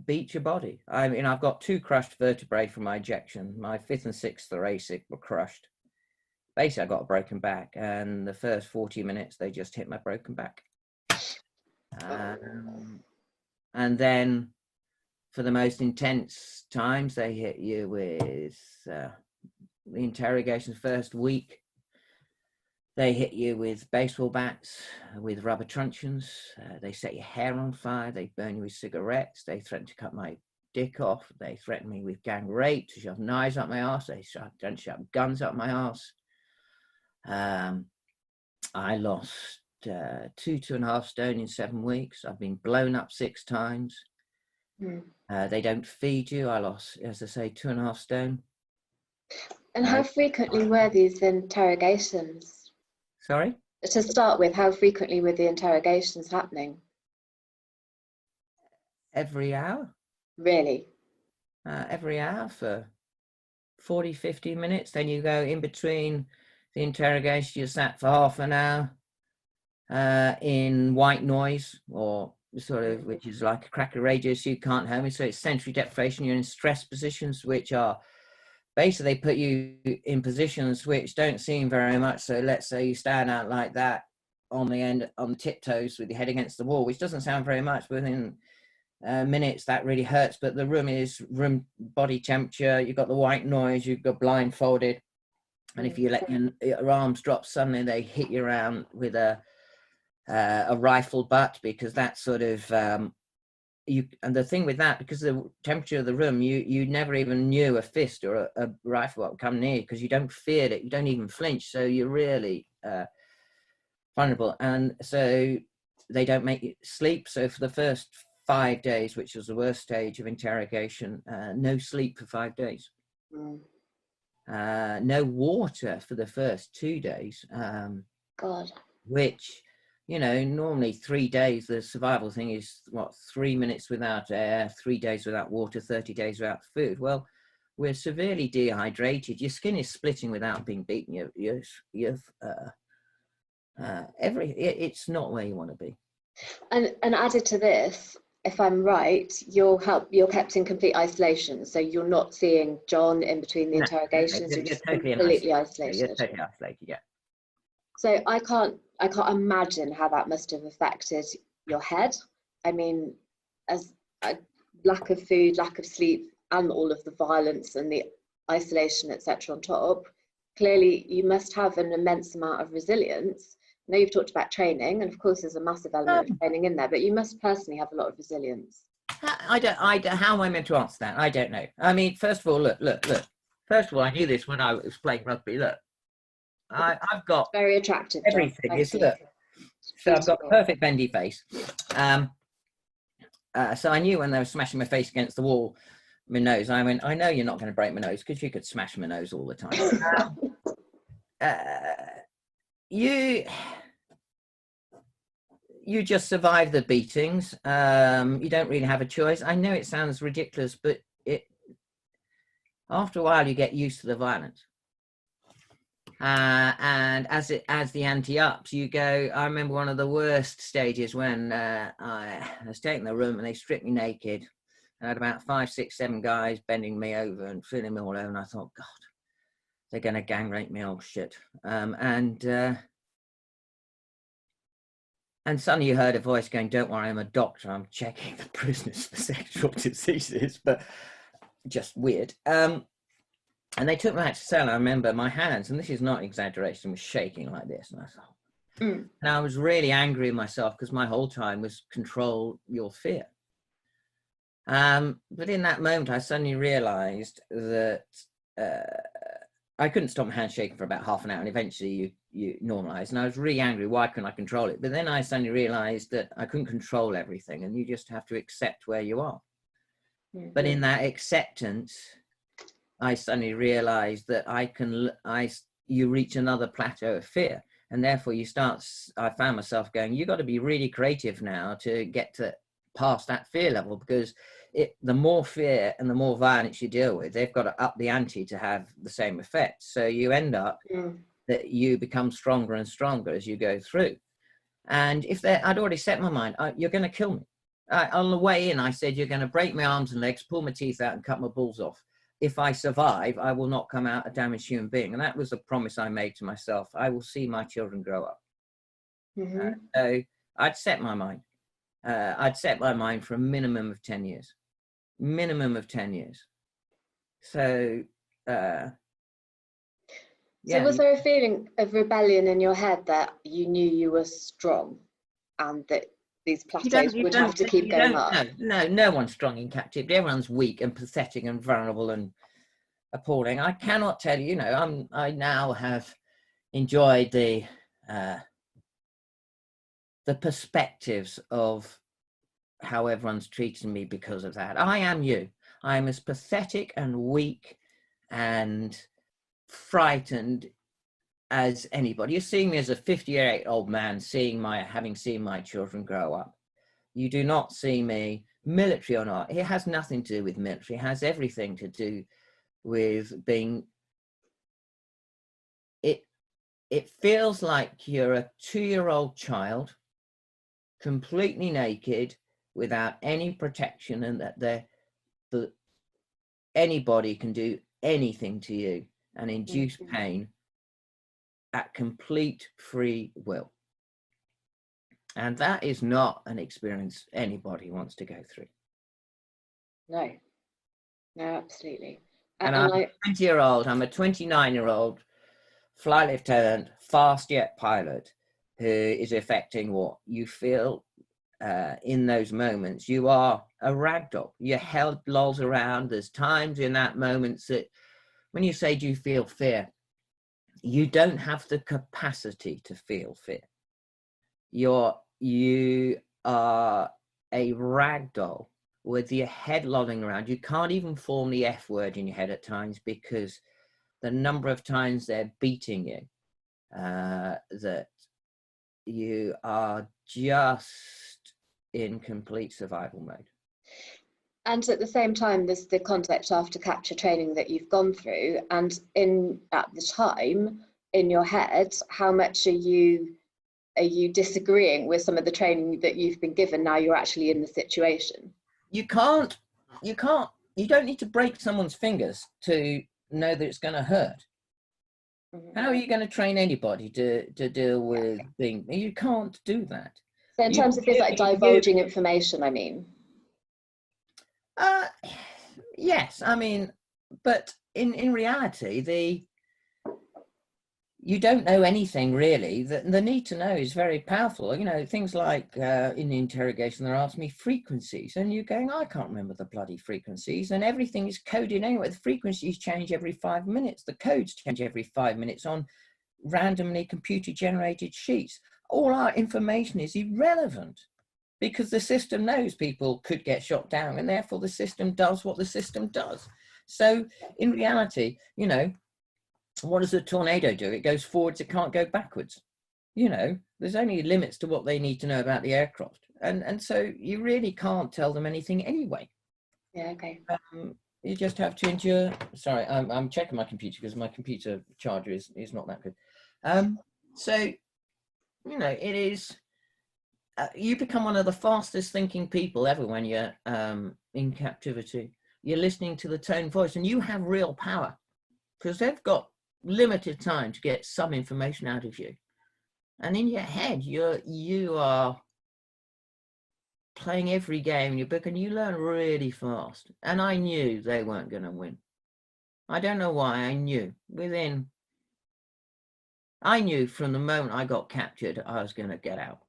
beat your body. I mean, I've got 2 crushed vertebrae from my ejection. My 5th and 6th thoracic were crushed. Basically, I got a broken back, and the first 40 minutes, they just hit my broken back. And then for the most intense times, they hit you with the interrogations. First week, they hit you with baseball bats, with rubber truncheons. They set your hair on fire. They burn you with cigarettes. They threatened to cut my dick off. They threatened me with gang rape, to shove knives up my ass. They don't shove guns up my ass. I lost 2.5 stone in 7 weeks. I've been blown up 6 times. They don't feed you. I lost, as I say, 2.5 stone. And how frequently were these interrogations? Sorry? To start with, how frequently were the interrogations happening? Every hour. Really? Every hour for 40, 50 minutes. Then you go in between the interrogation, you sat for half an hour in white noise, or sort of, which is like a cracker radio, so you can't hear me. So it's sensory deprivation. You're in stress positions, which are basically, they put you in positions which don't seem very much. So let's say you stand out like that on the end, on the tiptoes with your head against the wall, which doesn't sound very much, but within minutes that really hurts. But the room is room body temperature. You've got the white noise. You've got blindfolded, and if you let your arms drop, suddenly they hit you around with a rifle butt, because that's sort of and the thing with that, because of the temperature of the room, you never even knew a fist or a rifle would come near, because you don't fear it, you don't even flinch, so you're really vulnerable. And so they don't make you sleep. So for the first 5 days, which was the worst stage of interrogation, no sleep for 5 days. No water for the first 2 days. God. Which, you know, normally 3 days, the survival thing is what, 3 minutes without air, 3 days without water, 30 days without food. Well, we're severely dehydrated. Your skin is splitting without being beaten. It's not where you want to be. And added to this, if I'm right, you're kept in complete isolation. So you're not seeing John in between the interrogations. You're just totally completely isolated. You're totally isolated, yeah. So I can't imagine how that must have affected your head. I mean, as a lack of food, lack of sleep, and all of the violence and the isolation, etc. on top, clearly you must have an immense amount of resilience. I know you've talked about training, and of course there's a massive element of training in there, but you must personally have a lot of resilience. How am I meant to answer that? I don't know. I mean, first of all, look. First of all, I knew this when I was playing rugby. Look, I've got very attractive. Everything is, look. So I've got perfect bendy face. So I knew when they were smashing my face against the wall, my nose, I went, I know you're not going to break my nose, because you could smash my nose all the time. You just survive the beatings. You don't really have a choice. I know it sounds ridiculous, but after a while you get used to the violence. And as the ante ups, you go. I remember one of the worst stages when I was taking the room and they stripped me naked. And I had about 5, 6, 7 guys bending me over and feeling me all over. And I thought, God, they're going to gang rape me. Oh shit! And suddenly you heard a voice going, "Don't worry, I'm a doctor. I'm checking the prisoners for sexual diseases." But just weird. And they took me back to cell. I remember my hands, and this is not exaggeration, was shaking like this. And I thought, and I was really angry at myself, because my whole time was control your fear. But in that moment, I suddenly realized that I couldn't stop my hand shaking for about half an hour, and eventually you normalize. And I was really angry. Why couldn't I control it? But then I suddenly realized that I couldn't control everything, and you just have to accept where you are. Mm-hmm. But in that acceptance, I suddenly realized that you reach another plateau of fear, and therefore I found myself going, you got to be really creative now to get to past that fear level, because the more fear and the more violence you deal with, they've got to up the ante to have the same effect. So you end up that you become stronger and stronger as you go through. And I'd already set my mind, you're going to kill me. On the way in, I said, you're going to break my arms and legs, pull my teeth out and cut my balls off. If I survive, I will not come out a damaged human being. And that was a promise I made to myself. I will see my children grow up. Mm-hmm. So I'd set my mind. I'd set my mind for a minimum of 10 years. Minimum of 10 years. So, yeah. So was there a feeling of rebellion in your head that you knew you were strong and that these plateaus would have to keep going up? No one's strong in captivity. Everyone's weak and pathetic and vulnerable and appalling. I cannot tell you, I now have enjoyed the perspectives of how everyone's treating me because of that. I am you. I am as pathetic and weak and frightened as anybody. You're seeing me as a 58-year-old man having seen my children grow up. You do not see me, military or not. It has nothing to do with military. It has everything to do with being. It feels like you're a 2-year-old child, completely naked, without any protection, and that anybody can do anything to you and induce pain at complete free will. And that is not an experience anybody wants to go through. No, absolutely. And I'm a 20-year-old, I'm a 29-year-old flight lieutenant, fast jet pilot, who is affecting what you feel in those moments. You are a ragdoll. Your head lolls around. There's times in that moment that when you say, do you feel fear? You don't have the capacity to feel fear. You are a ragdoll with your head lolling around. You can't even form the F word in your head at times because the number of times they're beating you, that you are just in complete survival mode. And at the same time, there's the concept after capture training that you've gone through, and at the time in your head, how much are you disagreeing with some of the training that you've been given now you're actually in the situation? You don't need to break someone's fingers to know that it's going to hurt. Mm-hmm. How are you going to train anybody to deal with you can't do that. So in terms of things like divulging information, I mean. Yes, I mean, but in reality, you don't know anything really. The need to know is very powerful. Things like in the interrogation, they're asking me frequencies, and you're going, I can't remember the bloody frequencies, and everything is coded anyway. The frequencies change every 5 minutes. The codes change every 5 minutes on randomly computer-generated sheets. All our information is irrelevant because the system knows people could get shot down, and therefore the system does what the system does. So in reality, what does a tornado do? It goes forwards, it can't go backwards. There's only limits to what they need to know about the aircraft. And so you really can't tell them anything anyway. Yeah, okay. You just have to endure. Sorry, I'm checking my computer because my computer charger is not that good. So, it is, you become one of the fastest thinking people ever when you're in captivity. You're listening to the tone voice, and you have real power because they've got limited time to get some information out of you. And in your head, you are playing every game in your book, and you learn really fast. And I knew they weren't going to win. I don't know why. I knew from the moment I got captured, I was going to get out.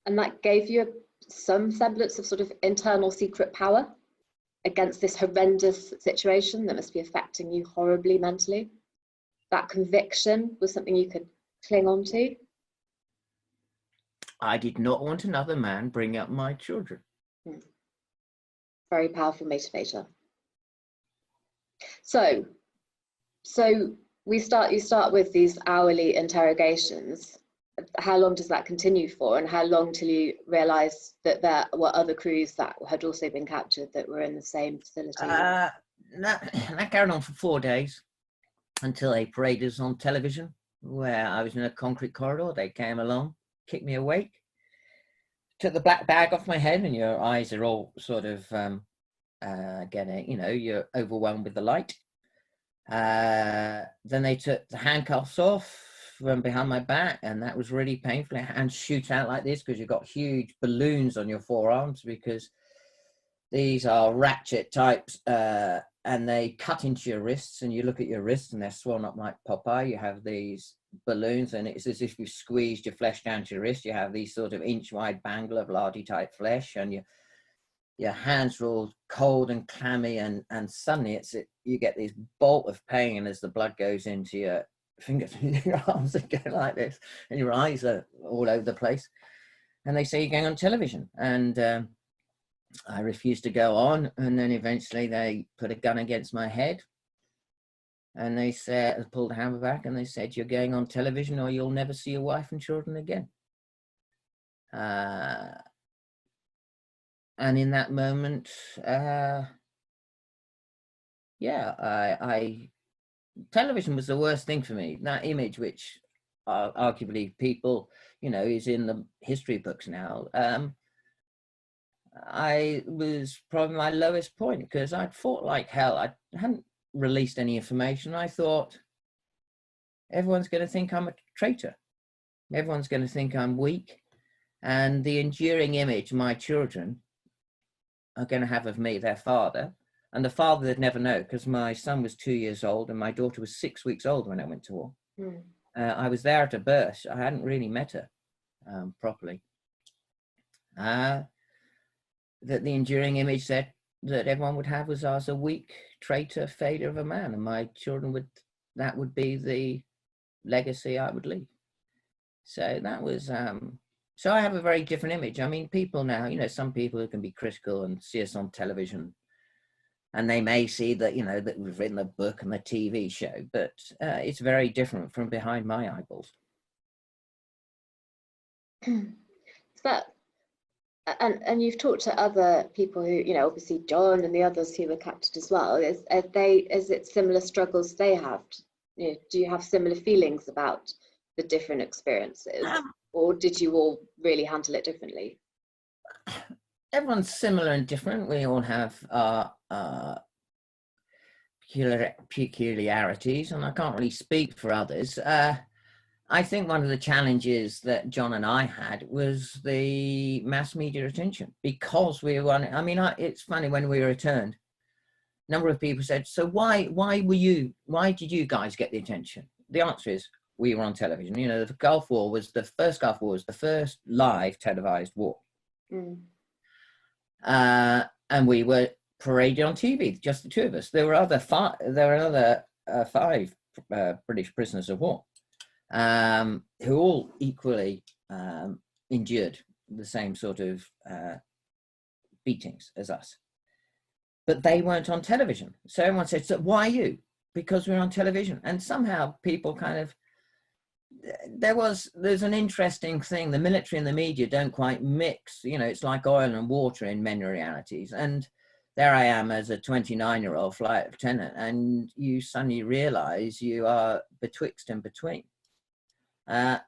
And that gave you some semblance of sort of internal secret power? against this horrendous situation that must be affecting you horribly mentally? That conviction was something you could cling on to? I did not want another man bring up my children. Very powerful motivator. So you start with these hourly interrogations. How long does that continue for, and how long till you realise that there were other crews that had also been captured that were in the same facility? That carried on for 4 days until they paraded us on television, where I was in a concrete corridor. They came along, kicked me awake, took the black bag off my head, and your eyes are all sort of getting, you're overwhelmed with the light. Then they took the handcuffs off from behind my back, and that was really painful. Hands shoot out like this because you've got huge balloons on your forearms, because these are ratchet types, and they cut into your wrists, and you look at your wrists and they're swollen up like Popeye. You have these balloons, and it's as if you've squeezed your flesh down to your wrist. You have these sort of inch-wide bangle of lardy type flesh, and your hands are all cold and clammy, and suddenly you get this bolt of pain as the blood goes into your fingers, and your arms are going like this, and your eyes are all over the place. And they say you're going on television, and I refused to go on. And then eventually they put a gun against my head, and they said, pulled the hammer back, and they said, you're going on television or you'll never see your wife and children again. And in that moment, television was the worst thing for me. That image, which arguably people, is in the history books now. I was probably my lowest point, because I'd fought like hell. I hadn't released any information. I thought everyone's going to think I'm a traitor. Everyone's going to think I'm weak. And the enduring image my children are going to have of me, their father, and the father they'd never know, because my son was 2 years old and my daughter was 6 weeks old when I went to war. I was there at a birth. I hadn't really met her properly. That the enduring image that everyone would have was I was a weak traitor, failure of a man, and my children that would be the legacy I would leave. So that was, so I have a very different image. I mean, people now, some people who can be critical and see us on television, and they may see that, that we've written the book and the TV show, but it's very different from behind my eyeballs. And you've talked to other people who, obviously John and the others who were captured as well. Is it similar struggles they have? Do you have similar feelings about the different experiences, or did you all really handle it differently? Everyone's similar and different. We all have peculiarities, and I can't really speak for others. I think one of the challenges that John and I had was the mass media attention, because we were it's funny, when we returned, a number of people said, so why did you guys get the attention? The answer is, we were on television. The Gulf War was the first live televised war. And we were paraded on TV, just the two of us. There were another five British prisoners of war, who all equally endured the same sort of beatings as us. But they weren't on television. So everyone said, so why you? Because we're on television. And somehow people kind of, there's an interesting thing. The military and the media don't quite mix. It's like oil and water in many realities. And there I am as a 29-year-old flight lieutenant, and you suddenly realize you are betwixt and between. And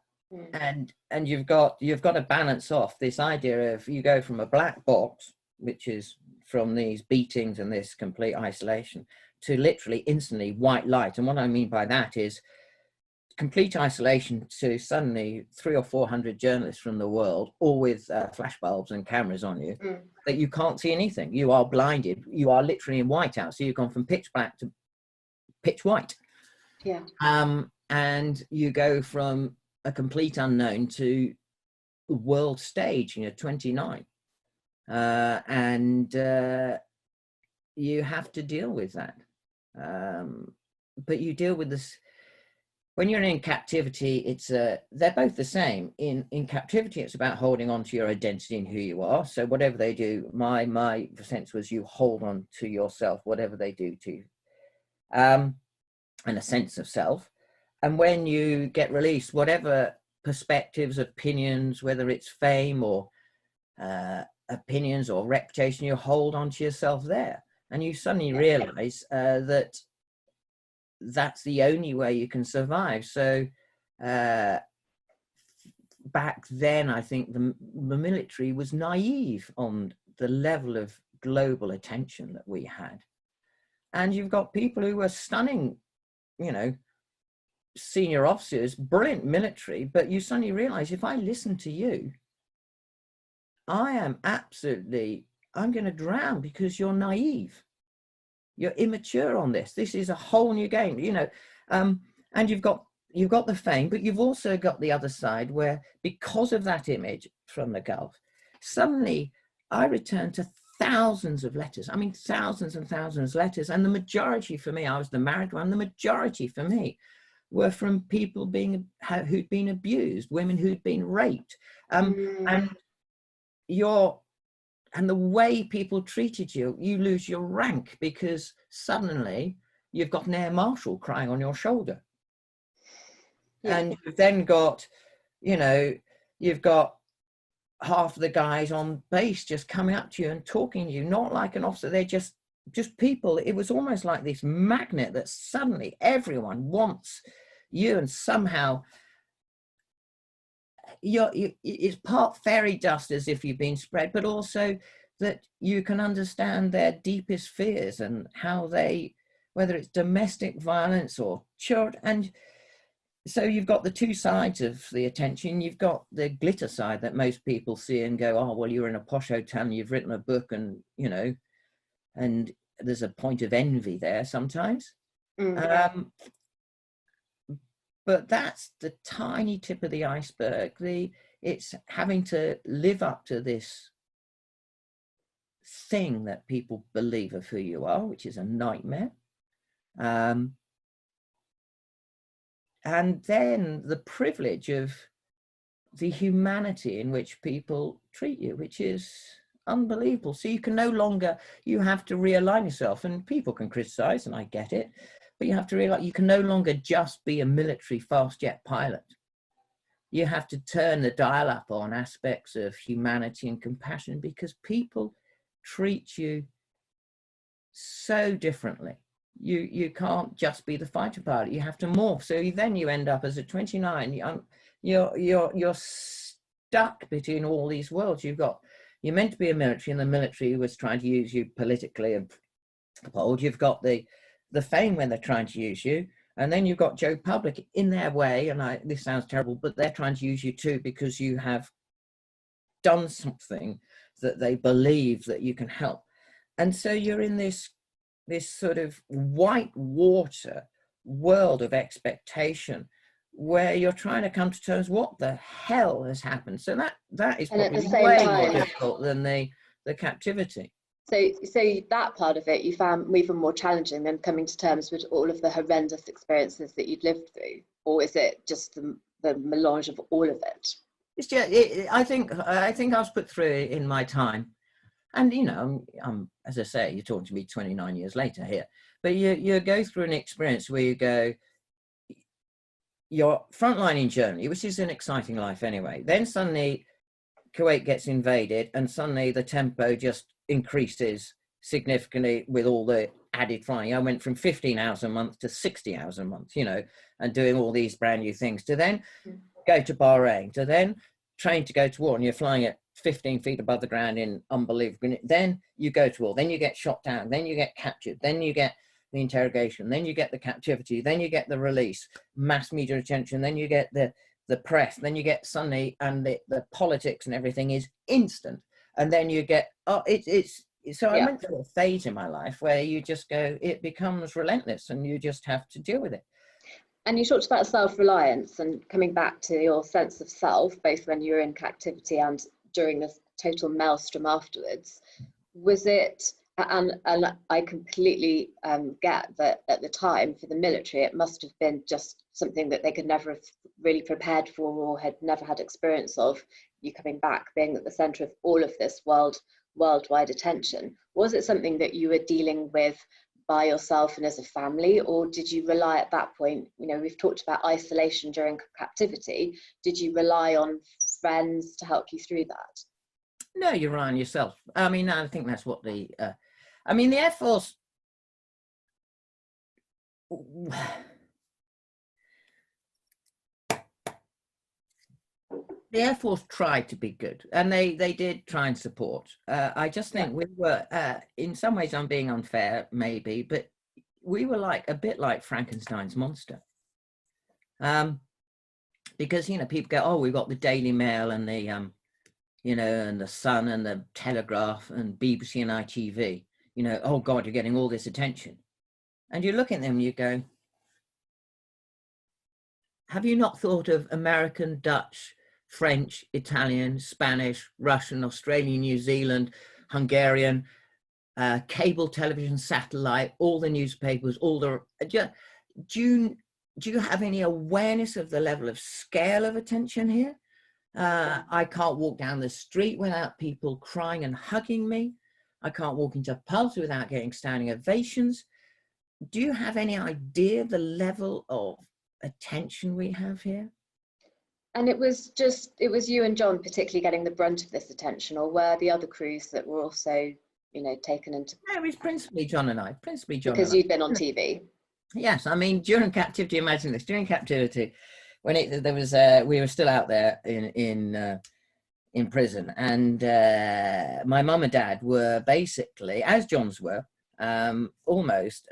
you've got to balance off this idea of, you go from a black box, which is from these beatings and this complete isolation, to literally instantly white light. And what I mean by that is complete isolation to suddenly 300 or 400 journalists from the world, all with flash bulbs and cameras on you, that you can't see anything. You are blinded. You are literally in whiteout. So you've gone from pitch black to pitch white. Yeah. And you go from a complete unknown to the world stage, 29. you have to deal with that. But you deal with this when you're in captivity. It's they're both the same. In captivity, it's about holding on to your identity and who you are. So whatever they do, my sense was you hold on to yourself, whatever they do to you, and a sense of self. And when you get released, whatever perspectives, opinions, whether it's fame or opinions or reputation, you hold on to yourself there, and you suddenly realize that that's the only way you can survive. So back then, I think the military was naive on the level of global attention that we had. And you've got people who were stunning, you know, senior officers, brilliant military, but you suddenly realize, if I listen to you, I'm going to drown because you're naive. You're immature on this. This is a whole new game, you know. And you've got the fame, but you've also got the other side where, because of that image from the Gulf, suddenly I returned to thousands of letters. I mean, thousands and thousands of letters. And the majority for me, I was the married one, the majority for me were from people who'd been abused, women who'd been raped. And the way people treated you, you lose your rank because suddenly you've got an air marshal crying on your shoulder. Yeah. And you've then got, you know, you've got half of the guys on base just coming up to you and talking to you, not like an officer. They're just people. It was almost like this magnet that suddenly everyone wants you, and somehow it's part fairy dust, as if you've been spread, but also that you can understand their deepest fears and how they, whether it's domestic violence or children. And so you've got the two sides of the attention. You've got the glitter side that most people see and go, oh, well, you're in a posh hotel and you've written a book, and, you know, and there's a point of envy there sometimes. But that's the tiny tip of the iceberg. It's having to live up to this thing that people believe of who you are, which is a nightmare. And then the privilege of the humanity in which people treat you, which is unbelievable. So you can no longer, you have to realign yourself, and people can criticize, and I get it, but you have to realize you can no longer just be a military fast jet pilot. You have to turn the dial up on aspects of humanity and compassion, because people treat you so differently. You can't just be the fighter pilot. You have to morph. So then you end up as a 29. You're stuck between all these worlds. You're meant to be a military, and the military was trying to use you politically and bold. You've got the fame when they're trying to use you, and then you've got Joe Public in their way, and this sounds terrible, but they're trying to use you too, because you have done something that they believe that you can help. And so you're in this sort of white water world of expectation where you're trying to come to terms, what the hell has happened? So that is probably way more difficult than the captivity. So that part of it you found even more challenging than coming to terms with all of the horrendous experiences that you'd lived through, or is it just the melange of all of it? It's just, I think I was put through it in my time, and you know, I'm as I say, you're talking to me 29 years later here, but you go through an experience where you go, you're frontline in Germany, which is an exciting life anyway. Then suddenly Kuwait gets invaded, and suddenly the tempo just increases significantly with all the added flying. I went from 15 hours a month to 60 hours a month, you know, and doing all these brand new things, to then go to Bahrain, to then train to go to war, and you're flying at 15 feet above the ground in unbelievable. Then you go to war, then you get shot down, then you get captured, then you get the interrogation, then you get the captivity, then you get the release, mass media attention, then you get the press, then you get suddenly, and the politics and everything is instant. And then you get, I went through a phase in my life where you just go, it becomes relentless, and you just have to deal with it. And you talked about self-reliance and coming back to your sense of self, both when you were in captivity and during this total maelstrom afterwards. Was it, And I completely get that at the time for the military, it must have been just something that they could never have really prepared for or had never had experience of, you coming back, being at the centre of all of this worldwide attention. Was it something that you were dealing with by yourself and as a family, or did you rely at that point, you know, we've talked about isolation during captivity, did you rely on friends to help you through that? No, you rely on yourself. I mean, I think that's what the Air Force, the Air Force tried to be good, and they did try and support. I just think we were, in some ways I'm being unfair, maybe, but we were like a bit like Frankenstein's monster. Because, you know, people go, oh, we've got the Daily Mail and the, you know, and the Sun and the Telegraph and BBC and ITV, you know, oh God, you're getting all this attention. And you look at them and you go, have you not thought of American, Dutch, French, Italian, Spanish, Russian, Australian, New Zealand, Hungarian, cable television, satellite, all the newspapers, all the, do you have any awareness of the level of scale of attention here? I can't walk down the street without people crying and hugging me. I can't walk into pubs without getting standing ovations. Do you have any idea the level of attention we have here? And it was you and John particularly getting the brunt of this attention, or were the other crews that were also, you know, taken into? No, it was principally John and I. Because you'd been on TV. Yes, I mean, during captivity, imagine this, during captivity, when we were still out there in prison, and my mum and dad were basically, as John's were, almost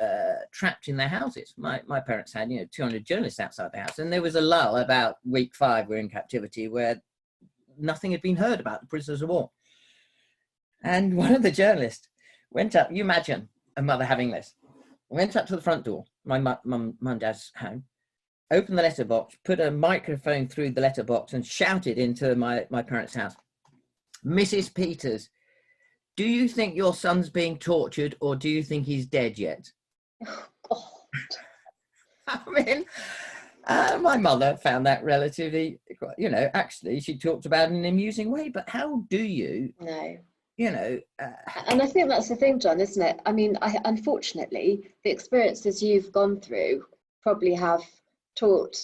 trapped in their houses. My parents had, you know, 200 journalists outside the house, and there was a lull about week 5, we're in captivity, where nothing had been heard about the prisoners of war. And one of the journalists went up, you imagine a mother having this, went up to the front door, my mum and dad's home, opened the letterbox, put a microphone through the letterbox and shouted into my parents' house, Mrs. Peters, do you think your son's being tortured, or do you think he's dead yet? Oh, I mean, my mother found that relatively, you know, actually she talked about it in an amusing way, but how do you? No. You know, and I think that's the thing, John, isn't it? I mean, unfortunately, the experiences you've gone through probably have taught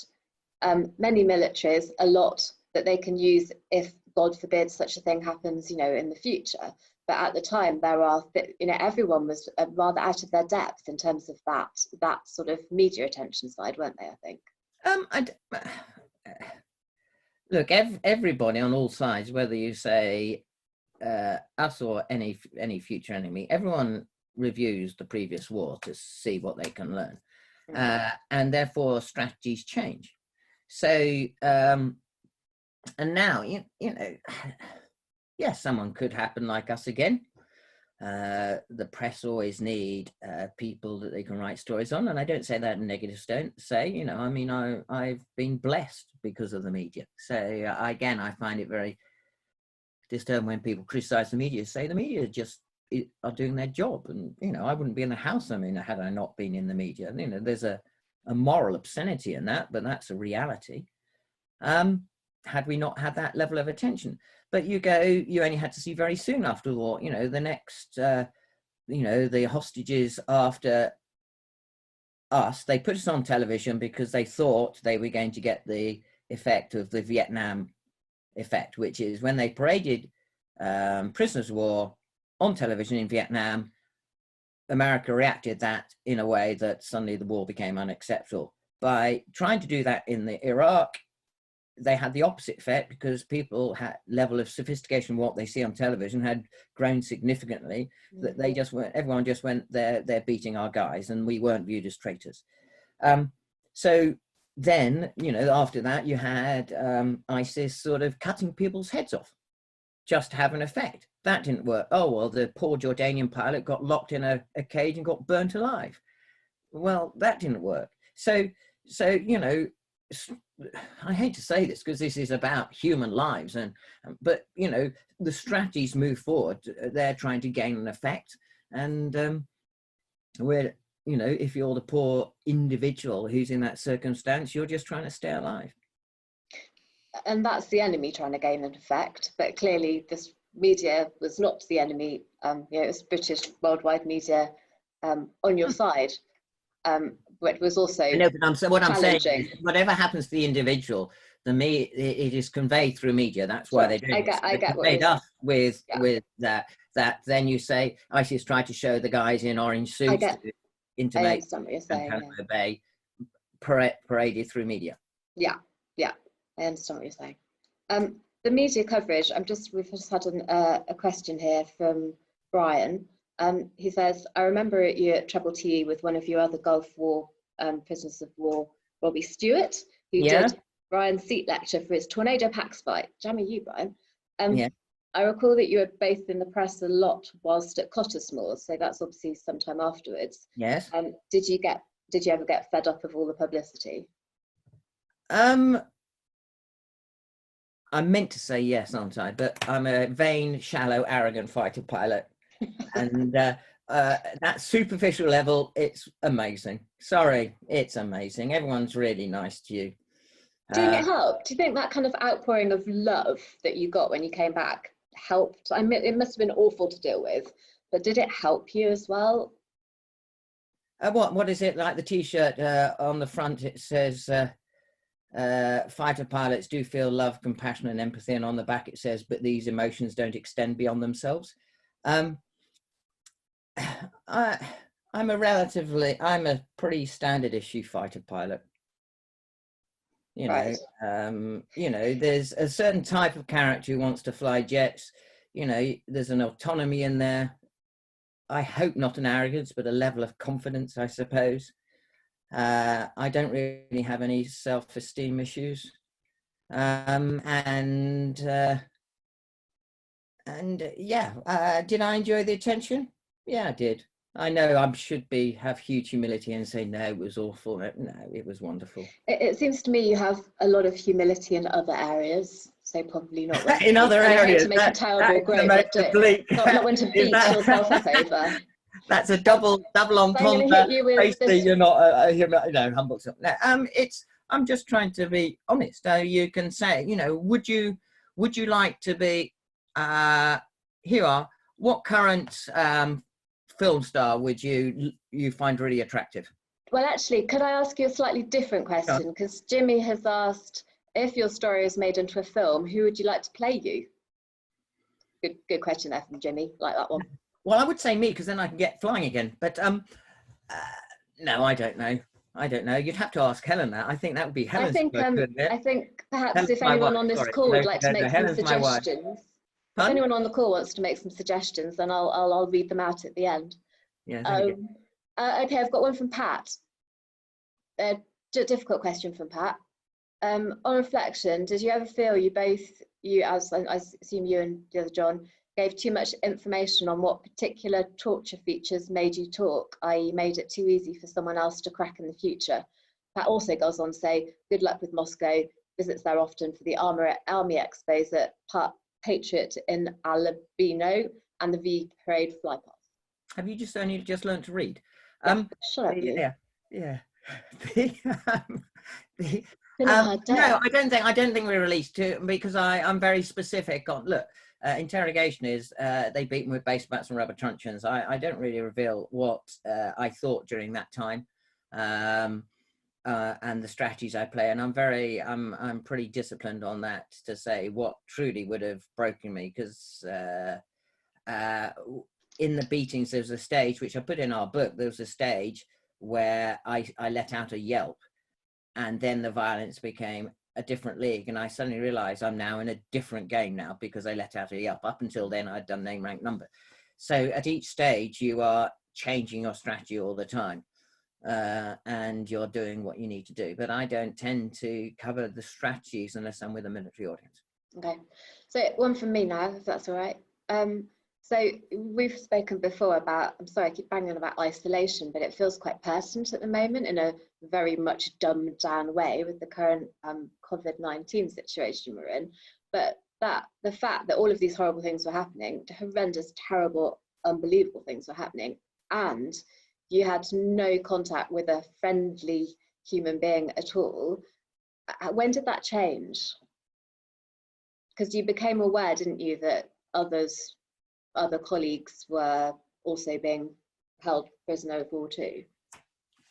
many militaries a lot that they can use if, God forbid, such a thing happens, you know, in the future. But at the time, you know, everyone was rather out of their depth in terms of that sort of media attention side, weren't they? I think. Look, everybody on all sides, whether you say us or any future enemy, everyone reviews the previous war to see what they can learn, and therefore strategies change. So and now you know, yes, someone could happen like us again. The press always need people that they can write stories on, and I don't say that in negative say, you know, I mean, I've been blessed because of the media. So again, I find it very disturbing when people criticize the media, say the media just are doing their job, and you know, I wouldn't be in the house I mean had I not been in the media. You know, there's a moral obscenity in that, but that's a reality. Had we not had that level of attention, but you only had to see very soon after the war, you know, the next you know, the hostages after us, they put us on television because they thought they were going to get the effect of the Vietnam effect, which is when they paraded prisoners of war on television in Vietnam, America reacted that in a way that suddenly the war became unacceptable. By trying to do that in the Iraq, they had the opposite effect, because people had level of sophistication, what they see on television had grown significantly, that they just weren't, everyone just went, they're beating our guys, and we weren't viewed as traitors. So then, you know, after that, you had ISIS sort of cutting people's heads off just to have an effect. That didn't work. Oh, well, the poor Jordanian pilot got locked in a cage and got burnt alive. Well, that didn't work. So you know, I hate to say this because this is about human lives, but you know, the strategies move forward. They're trying to gain an effect. And where, you know, if you're the poor individual who's in that circumstance, you're just trying to stay alive. And that's the enemy trying to gain an effect. But clearly, this media was not the enemy. You know, it was British worldwide media on your side, but was also what I'm saying is, whatever happens to the individual, it is conveyed through media. That's why they do it. I get what made you're up with that. Then you say ISIS tried to show the guys in orange suits to intimate I understand what you're saying, and obey, paraded through media. Yeah, I understand what you're saying. The media coverage. We've just had a question here from Brian. He says, I remember you at Treble TE with one of your other Gulf War prisoners of war, Robbie Stewart, who did Brian's seat lecture for his tornado packs fight. Jammy you, Brian. I recall that you were both in the press a lot whilst at Cottesmore, so that's obviously sometime afterwards. Yes. Did you ever get fed up of all the publicity? I meant to say yes, aren't I? But I'm a vain, shallow, arrogant fighter pilot. And that superficial level, it's amazing. Sorry, it's amazing. Everyone's really nice to you. Do you think it helped? Do you think that kind of outpouring of love that you got when you came back helped? I mean, it must have been awful to deal with, but did it help you as well? What is it, like the T-shirt on the front? It says fighter pilots do feel love, compassion and empathy, and on the back it says, but these emotions don't extend beyond themselves. I'm a pretty standard issue fighter pilot. You know, you know, there's a certain type of character who wants to fly jets. You know, there's an autonomy in there. I hope not an arrogance, but a level of confidence, I suppose. I don't really have any self-esteem issues. And yeah, did I enjoy the attention? Yeah, I did. I know I should have huge humility and say, no, it was awful. No, it was wonderful. It seems to me you have a lot of humility in other areas, so probably not when in other areas to make a terrible grade, not when to beat yourself up over. That's a double entendre. Basically, you're not humble. No, I'm just trying to be honest. You can say, you know, would you like to be? Here are what current film star would you find really attractive? Well, actually, could I ask you a slightly different question? Because Jimmy has asked, if your story is made into a film, who would you like to play you? Good question there from Jimmy. Like that one. Well, I would say me, because then I can get flying again. But no, I don't know. You'd have to ask Helen that. I think that would be Helen's. I think perhaps if anyone on this call would like to make some suggestions. If anyone on the call wants to make some suggestions, then I'll read them out at the end. Yeah. Okay, I've got one from Pat. A difficult question from Pat. On reflection, did you ever feel as I assume you and the other John, gave too much information on what particular torture features made you talk, i.e. made it too easy for someone else to crack in the future? Pat also goes on to say, good luck with Moscow, visits there often for the Army Expos at Patriot in Albino and the V Parade fly pass. Have you only just learned to read? Shut up, you. Yeah. No, I don't think we're released to, because I'm very specific on, look, interrogation is they beat me with base bats and rubber truncheons. I don't really reveal what I thought during that time and the strategies I play, and I'm pretty disciplined on that to say what truly would have broken me, because in the beatings there's a stage which I put in our book. There was a stage where I let out a yelp, and then the violence became a different league, and I suddenly realized I'm now in a different game now because I let out a yelp. Up until then I'd done name, rank, number. So at each stage you are changing your strategy all the time, and you're doing what you need to do. But I don't tend to cover the strategies unless I'm with a military audience. Okay, so one from me now, if that's all right. So we've spoken before about, I'm sorry, I keep banging about isolation, but it feels quite pertinent at the moment in a very much dumbed down way with the current COVID-19 situation we're in. But the fact that all of these horrible things were happening, horrendous, terrible unbelievable things were happening, and you had no contact with a friendly human being at all. When did that change? Because you became aware, didn't you, that other colleagues were also being held prisoner of war too?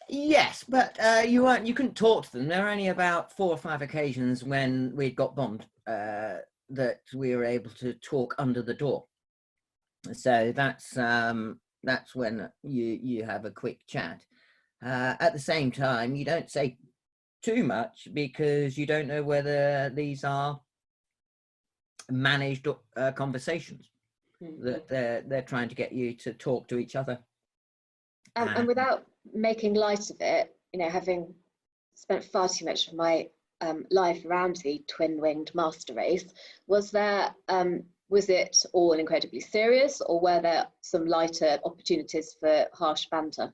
Yes, but you couldn't talk to them. There were only about 4 or 5 occasions when we'd got bombed that we were able to talk under the door. So that's when you have a quick chat. At the same time, you don't say too much because you don't know whether these are managed conversations, that they're trying to get you to talk to each other. And without making light of it, you know, having spent far too much of my life around the twin-winged master race, was it all incredibly serious, or were there some lighter opportunities for harsh banter?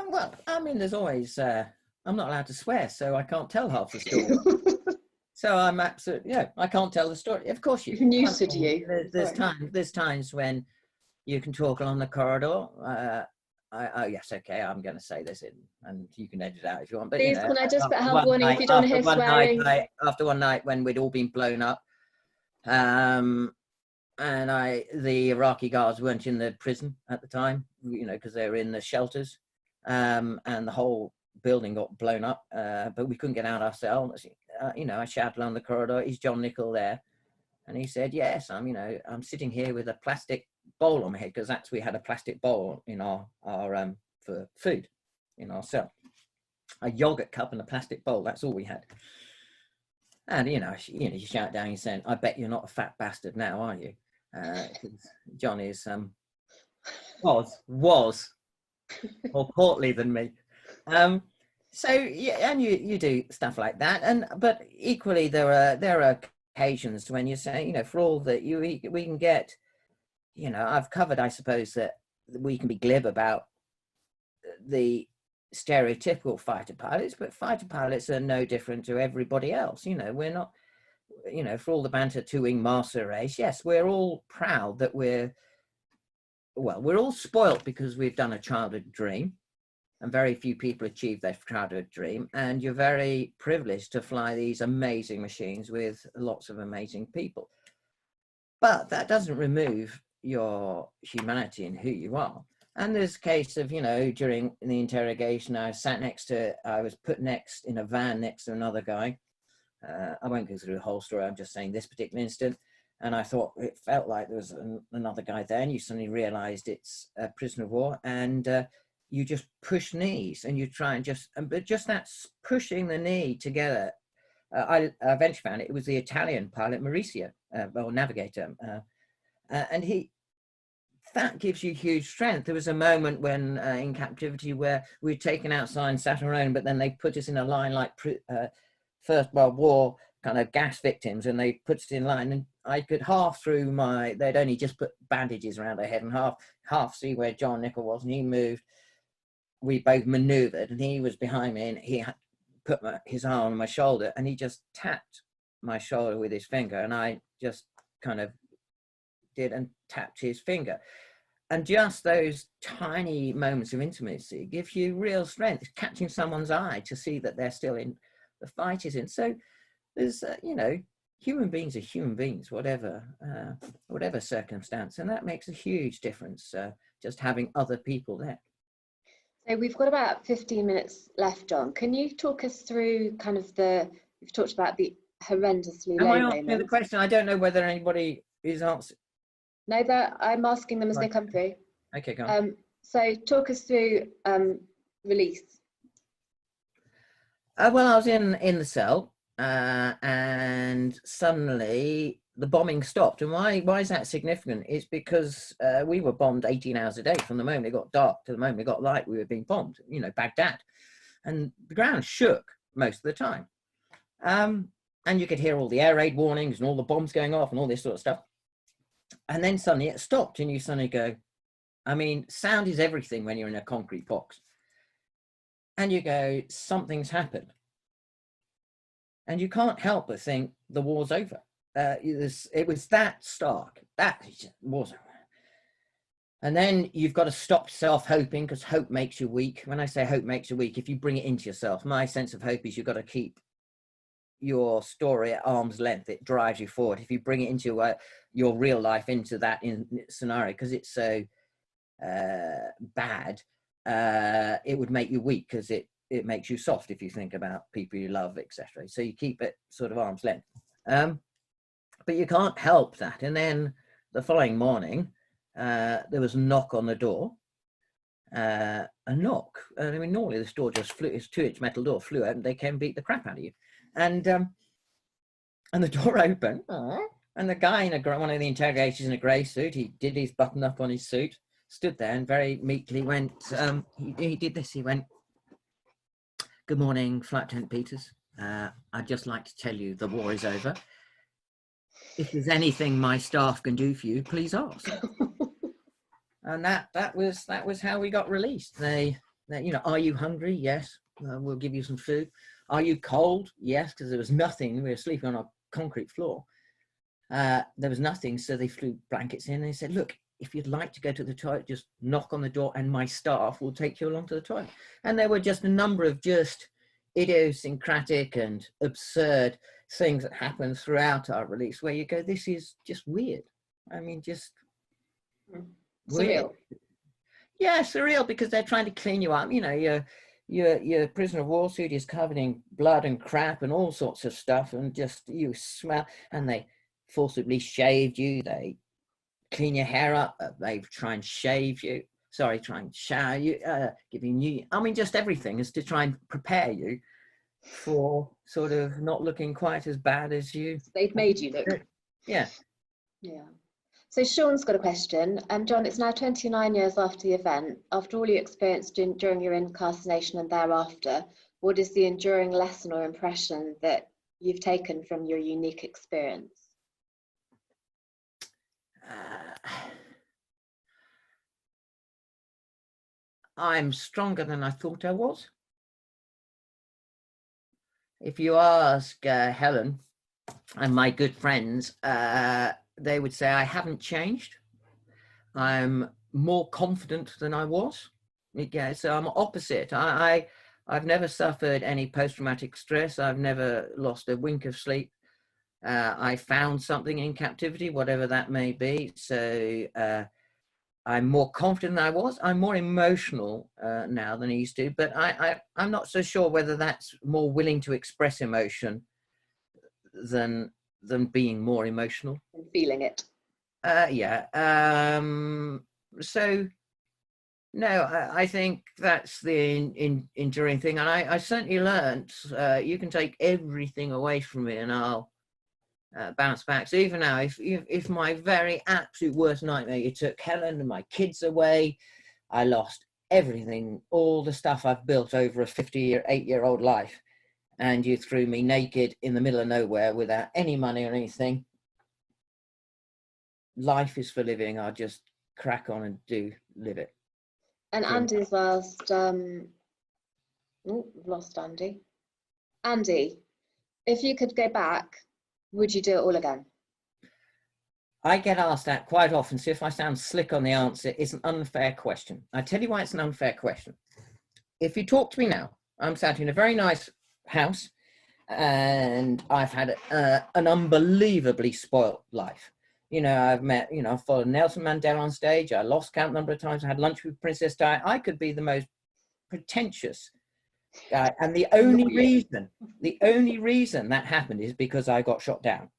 Well, I mean, there's always I'm not allowed to swear, so I can't tell half the story. So I'm absolutely, I can't tell the story. Of course you. News to you. There's times when you can talk along the corridor. Yes, okay, I'm going to say this in, and you can edit it out if you want. But please, can I just put a health warning if you don't hear swearing? After one night when we'd all been blown up, and the Iraqi guards weren't in the prison at the time, you know, because they were in the shelters, and the whole building got blown up, but we couldn't get out ourselves. You know, I shouted along the corridor, "Is John Nichol there?" And he said, "Yes, I'm sitting here with a plastic bowl on my head," because we had a plastic bowl in our for food in our cell, a yogurt cup and a plastic bowl. That's all we had. And you shout down, you're saying, "I bet you're not a fat bastard now, are you?" John is was more portly than me. So yeah, and you do stuff like that, but equally there are occasions when you say, you know, for all that we can get, you know, I've covered, I suppose, that we can be glib about the stereotypical fighter pilots, but fighter pilots are no different to everybody else. You know, we're not, you know, for all the banter two-wing master race, yes, we're all proud that we're all spoilt because we've done a childhood dream, and very few people achieve their childhood dream, and you're very privileged to fly these amazing machines with lots of amazing people. But that doesn't remove your humanity and who you are. And there's a case of, you know, during the interrogation, I was put next in a van next to another guy. I won't go through the whole story, I'm just saying this particular incident. And I thought, it felt like there was another guy there, and you suddenly realized it's a prisoner of war, and you just push knees, and you try and but just that pushing the knee together. I eventually found it was the Italian pilot Mauricio, or navigator, and that gives you huge strength. There was a moment when in captivity where we'd taken outside and sat our own, but then they put us in a line like First World War kind of gas victims, and they put us in line, and I could half through they'd only just put bandages around their head, and half see where John Nichol was, and he moved. We both maneuvered, and he was behind me, and he had put his arm on my shoulder, and he just tapped my shoulder with his finger, and I just kind of did and tapped his finger. And just those tiny moments of intimacy give you real strength, catching someone's eye to see that they're still in the fight is in. So there's you know, human beings are human beings, whatever circumstance, and that makes a huge difference, just having other people there. So we've got about 15 minutes left, John. Can you talk us through kind of you've talked about the horrendously low moments. Am I answering the question? I don't know whether anybody is answering. No, I'm asking them as they come through. Okay, go on. So talk us through release. Well, I was in the cell, and suddenly the bombing stopped. And why is that significant? It's because we were bombed 18 hours a day from the moment it got dark to the moment it got light. We were being bombed, you know, Baghdad, and the ground shook most of the time. And you could hear all the air raid warnings and all the bombs going off and all this sort of stuff. And then suddenly it stopped, and you suddenly go, I mean, sound is everything when you're in a concrete box. And you go, something's happened. And you can't help but think the war's over. It was that stark. That was. And then you've got to stop self-hoping, because hope makes you weak. When I say hope makes you weak, if you bring it into yourself, my sense of hope is you've got to keep your story at arm's length. It drives you forward. If you bring it into your real life, into that scenario, because it's so bad, it would make you weak, because it makes you soft if you think about people you love, etc. So you keep it sort of arm's length. But you can't help that. And then the following morning, there was a knock on the door. A knock. I mean, normally this door just flew. It's 2-inch metal door, flew out, and they came and beat the crap out of you. And the door opened, and the guy in one of the interrogators in a grey suit, he did his button up on his suit, stood there and very meekly went, he did this, he went, "Good morning, Flight Lieutenant Peters. I'd just like to tell you the war is over. If there's anything my staff can do for you, please ask." And that was how we got released. They you know, "Are you hungry? Yes. We'll give you some food. Are you cold? Yes," because there was nothing. We were sleeping on a concrete floor. There was nothing, so they flew blankets in and they said, "Look, if you'd like to go to the toilet, just knock on the door and my staff will take you along to the toilet." And there were just a number of just idiosyncratic and absurd things that happened throughout our release where you go, this is just weird. I mean, just weird. Surreal. Yeah, surreal, because they're trying to clean you up. You know, your prisoner of war suit is covered in blood and crap and all sorts of stuff, and just you smell, and they forcibly shaved you, they clean your hair up, they try and shave you, try and shower you, give you new, I mean, just everything is to try and prepare you for sort of not looking quite as bad as you. They've made you look. Yeah. Yeah. So Sean's got a question. John, it's now 29 years after the event. After all you experienced during your incarceration and thereafter, what is the enduring lesson or impression that you've taken from your unique experience? I'm stronger than I thought I was. If you ask Helen and my good friends, they would say I haven't changed. I'm more confident than I was. Yeah, so I'm opposite. I've never suffered any post-traumatic stress. I've never lost a wink of sleep. I found something in captivity, whatever that may be. So I'm more confident than I was. I'm more emotional now than I used to, but I'm not so sure whether that's more willing to express emotion than being more emotional. And feeling it. Yeah. So no, I think that's the enduring thing. And I certainly learned you can take everything away from me and I'll bounce back. So even now, if my very absolute worst nightmare, you took Helen and my kids away, I lost everything, all the stuff I've built over a 58-year-old life, and you threw me naked in the middle of nowhere without any money or anything. Life is for living. I'll just crack on and live it. And Andy's asked, we've lost Andy. Andy, if you could go back, would you do it all again? I get asked that quite often, so if I sound slick on the answer, it's an unfair question. I tell you why it's an unfair question. If you talk to me now, I'm sat in a very nice house and I've had an unbelievably spoilt life. You know, I've met, you know, I've followed Nelson Mandela on stage. I lost count number of times. I had lunch with Princess Di. I could be the most pretentious guy. And the only reason that happened is because I got shot down.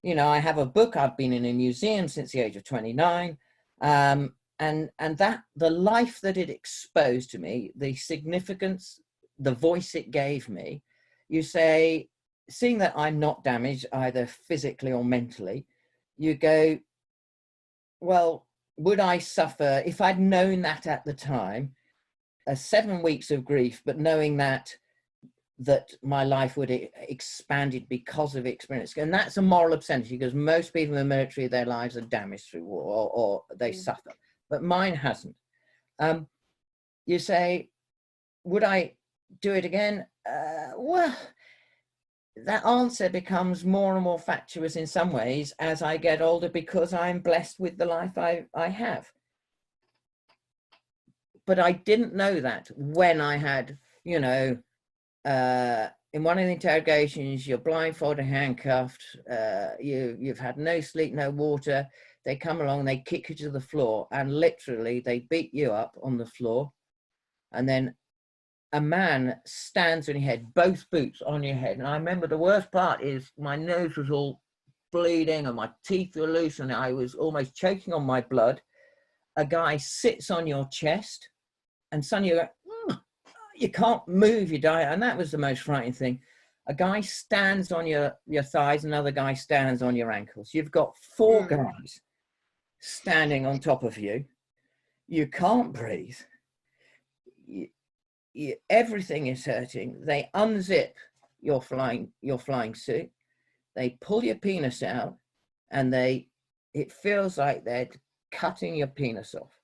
You know, I have a book. I've been in a museum since the age of 29. And that the life that it exposed to me, the significance, the voice it gave me, you say, seeing that I'm not damaged either physically or mentally, you go, well, would I suffer if I'd known that at the time, 7 weeks of grief, but knowing that my life would expanded because of experience. And that's a moral obscenity, because most people in the military, their lives are damaged through war or they suffer, but mine hasn't. You say, would I do it again? Well, that answer becomes more and more fatuous in some ways as I get older, because I'm blessed with the life I have. but I didn't know that when I had, you know, in one of the interrogations, you're blindfolded, handcuffed, you've had no sleep, no water. They come along, they kick you to the floor, and literally they beat you up on the floor. And then a man stands on your head, both boots on your head. And I remember the worst part is my nose was all bleeding and my teeth were loose and I was almost choking on my blood. A guy sits on your chest and suddenly you go, you can't move, you die. And that was the most frightening thing. A guy stands on your thighs, another guy stands on your ankles. You've got four guys standing on top of you. You can't breathe. Everything is hurting. They unzip your flying suit. They pull your penis out, and it feels like they're cutting your penis off.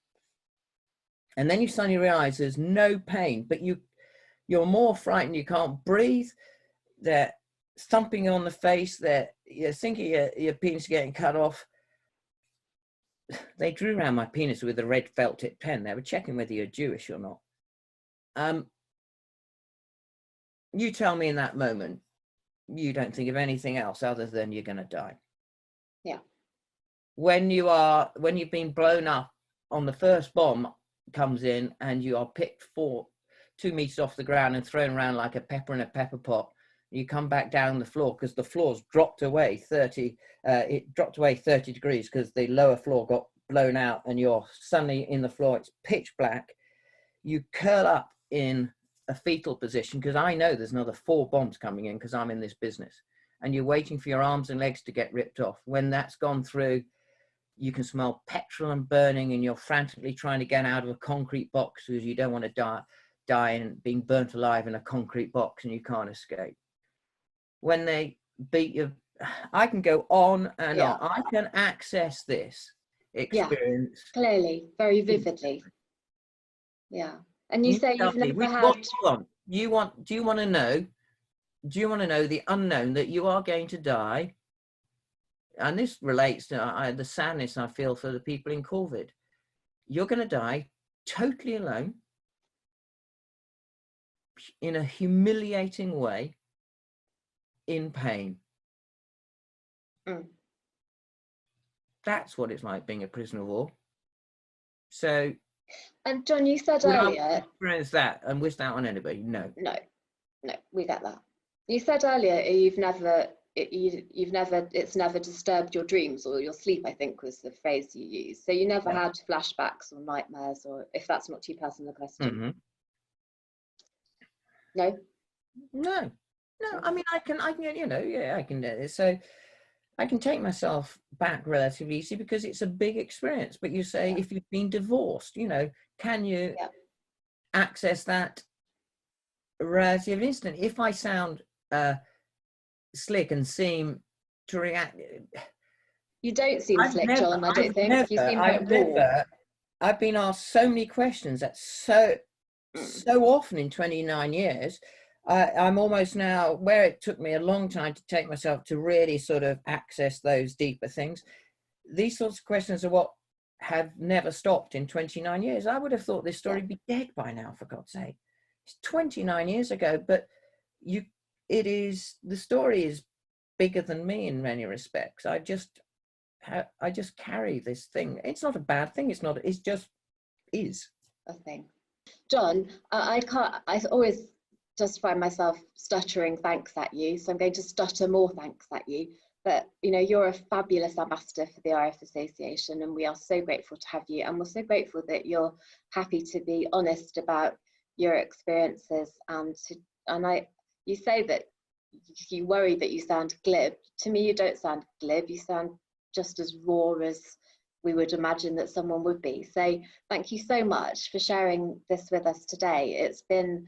And then you suddenly realize there's no pain, but you're more frightened. You can't breathe. They're thumping you on the face. You're thinking your penis is getting cut off. They drew around my penis with a red felt tip pen. They were checking whether you're Jewish or not. You tell me in that moment, you don't think of anything else other than you're going to die. Yeah. When you've been blown up on the first bomb comes in and you are picked 2 meters off the ground and thrown around like a pepper in a pepper pot, you come back down the floor because the floor's dropped away 30 degrees because the lower floor got blown out and you're suddenly in the floor. It's pitch black. You curl up in a fetal position because I know there's another 4 bombs coming in because I'm in this business, and you're waiting for your arms and legs to get ripped off. When that's gone through, you can smell petrol and burning, and you're frantically trying to get out of a concrete box because you don't want to die and being burnt alive in a concrete box, and you can't escape. When they beat you, I can go on and on. I can access this experience clearly, very vividly. Yeah. And you say you've never had. What do you want? Do you want to know the unknown, that you are going to die? And this relates to the sadness I feel for the people in COVID. You're going to die totally alone, in a humiliating way, in pain. That's what it's like being a prisoner of war. So. And John, you said earlier. Experience that and wish that on anybody? No, we get that. You said earlier it's never disturbed your dreams or your sleep, I think was the phrase you used. So you never had flashbacks or nightmares, or if that's not too personal a question. No. I mean, I can, I can. So I can take myself back relatively easy because it's a big experience. But you say, if you've been divorced, can you access that relatively instant? If I sound slick and seem to react, you don't seem slick, John. I don't think you seem very raw. I've been asked so many questions that so often in 29 years. I'm almost now, where it took me a long time to take myself to really sort of access those deeper things. These sorts of questions are what have never stopped in 29 years. I would have thought this story would be dead by now, for God's sake. It's 29 years ago, but the story is bigger than me in many respects. I just carry this thing. It's not a bad thing. It just is a thing. John, I always just find myself stuttering thanks at you, so I'm going to stutter more thanks at you. But you're a fabulous ambassador for the RF Association, and we are so grateful to have you, and we're so grateful that you're happy to be honest about your experiences. You say that you worry that you sound glib. To me, you don't sound glib. You sound just as raw as we would imagine that someone would be. So thank you so much for sharing this with us today. It's been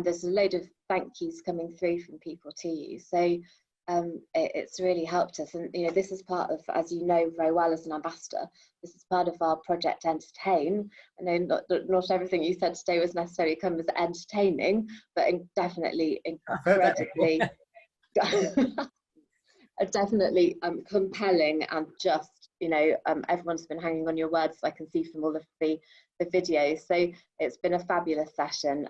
there's a load of thank yous coming through from people to you. So it's really helped us. And this is part of, as you know very well as an ambassador, this is part of our Project Entertain. I know not everything you said today was necessarily come as entertaining, but definitely incredibly, definitely compelling and just you know, everyone's been hanging on your words, I can see from all of the videos. So it's been a fabulous session.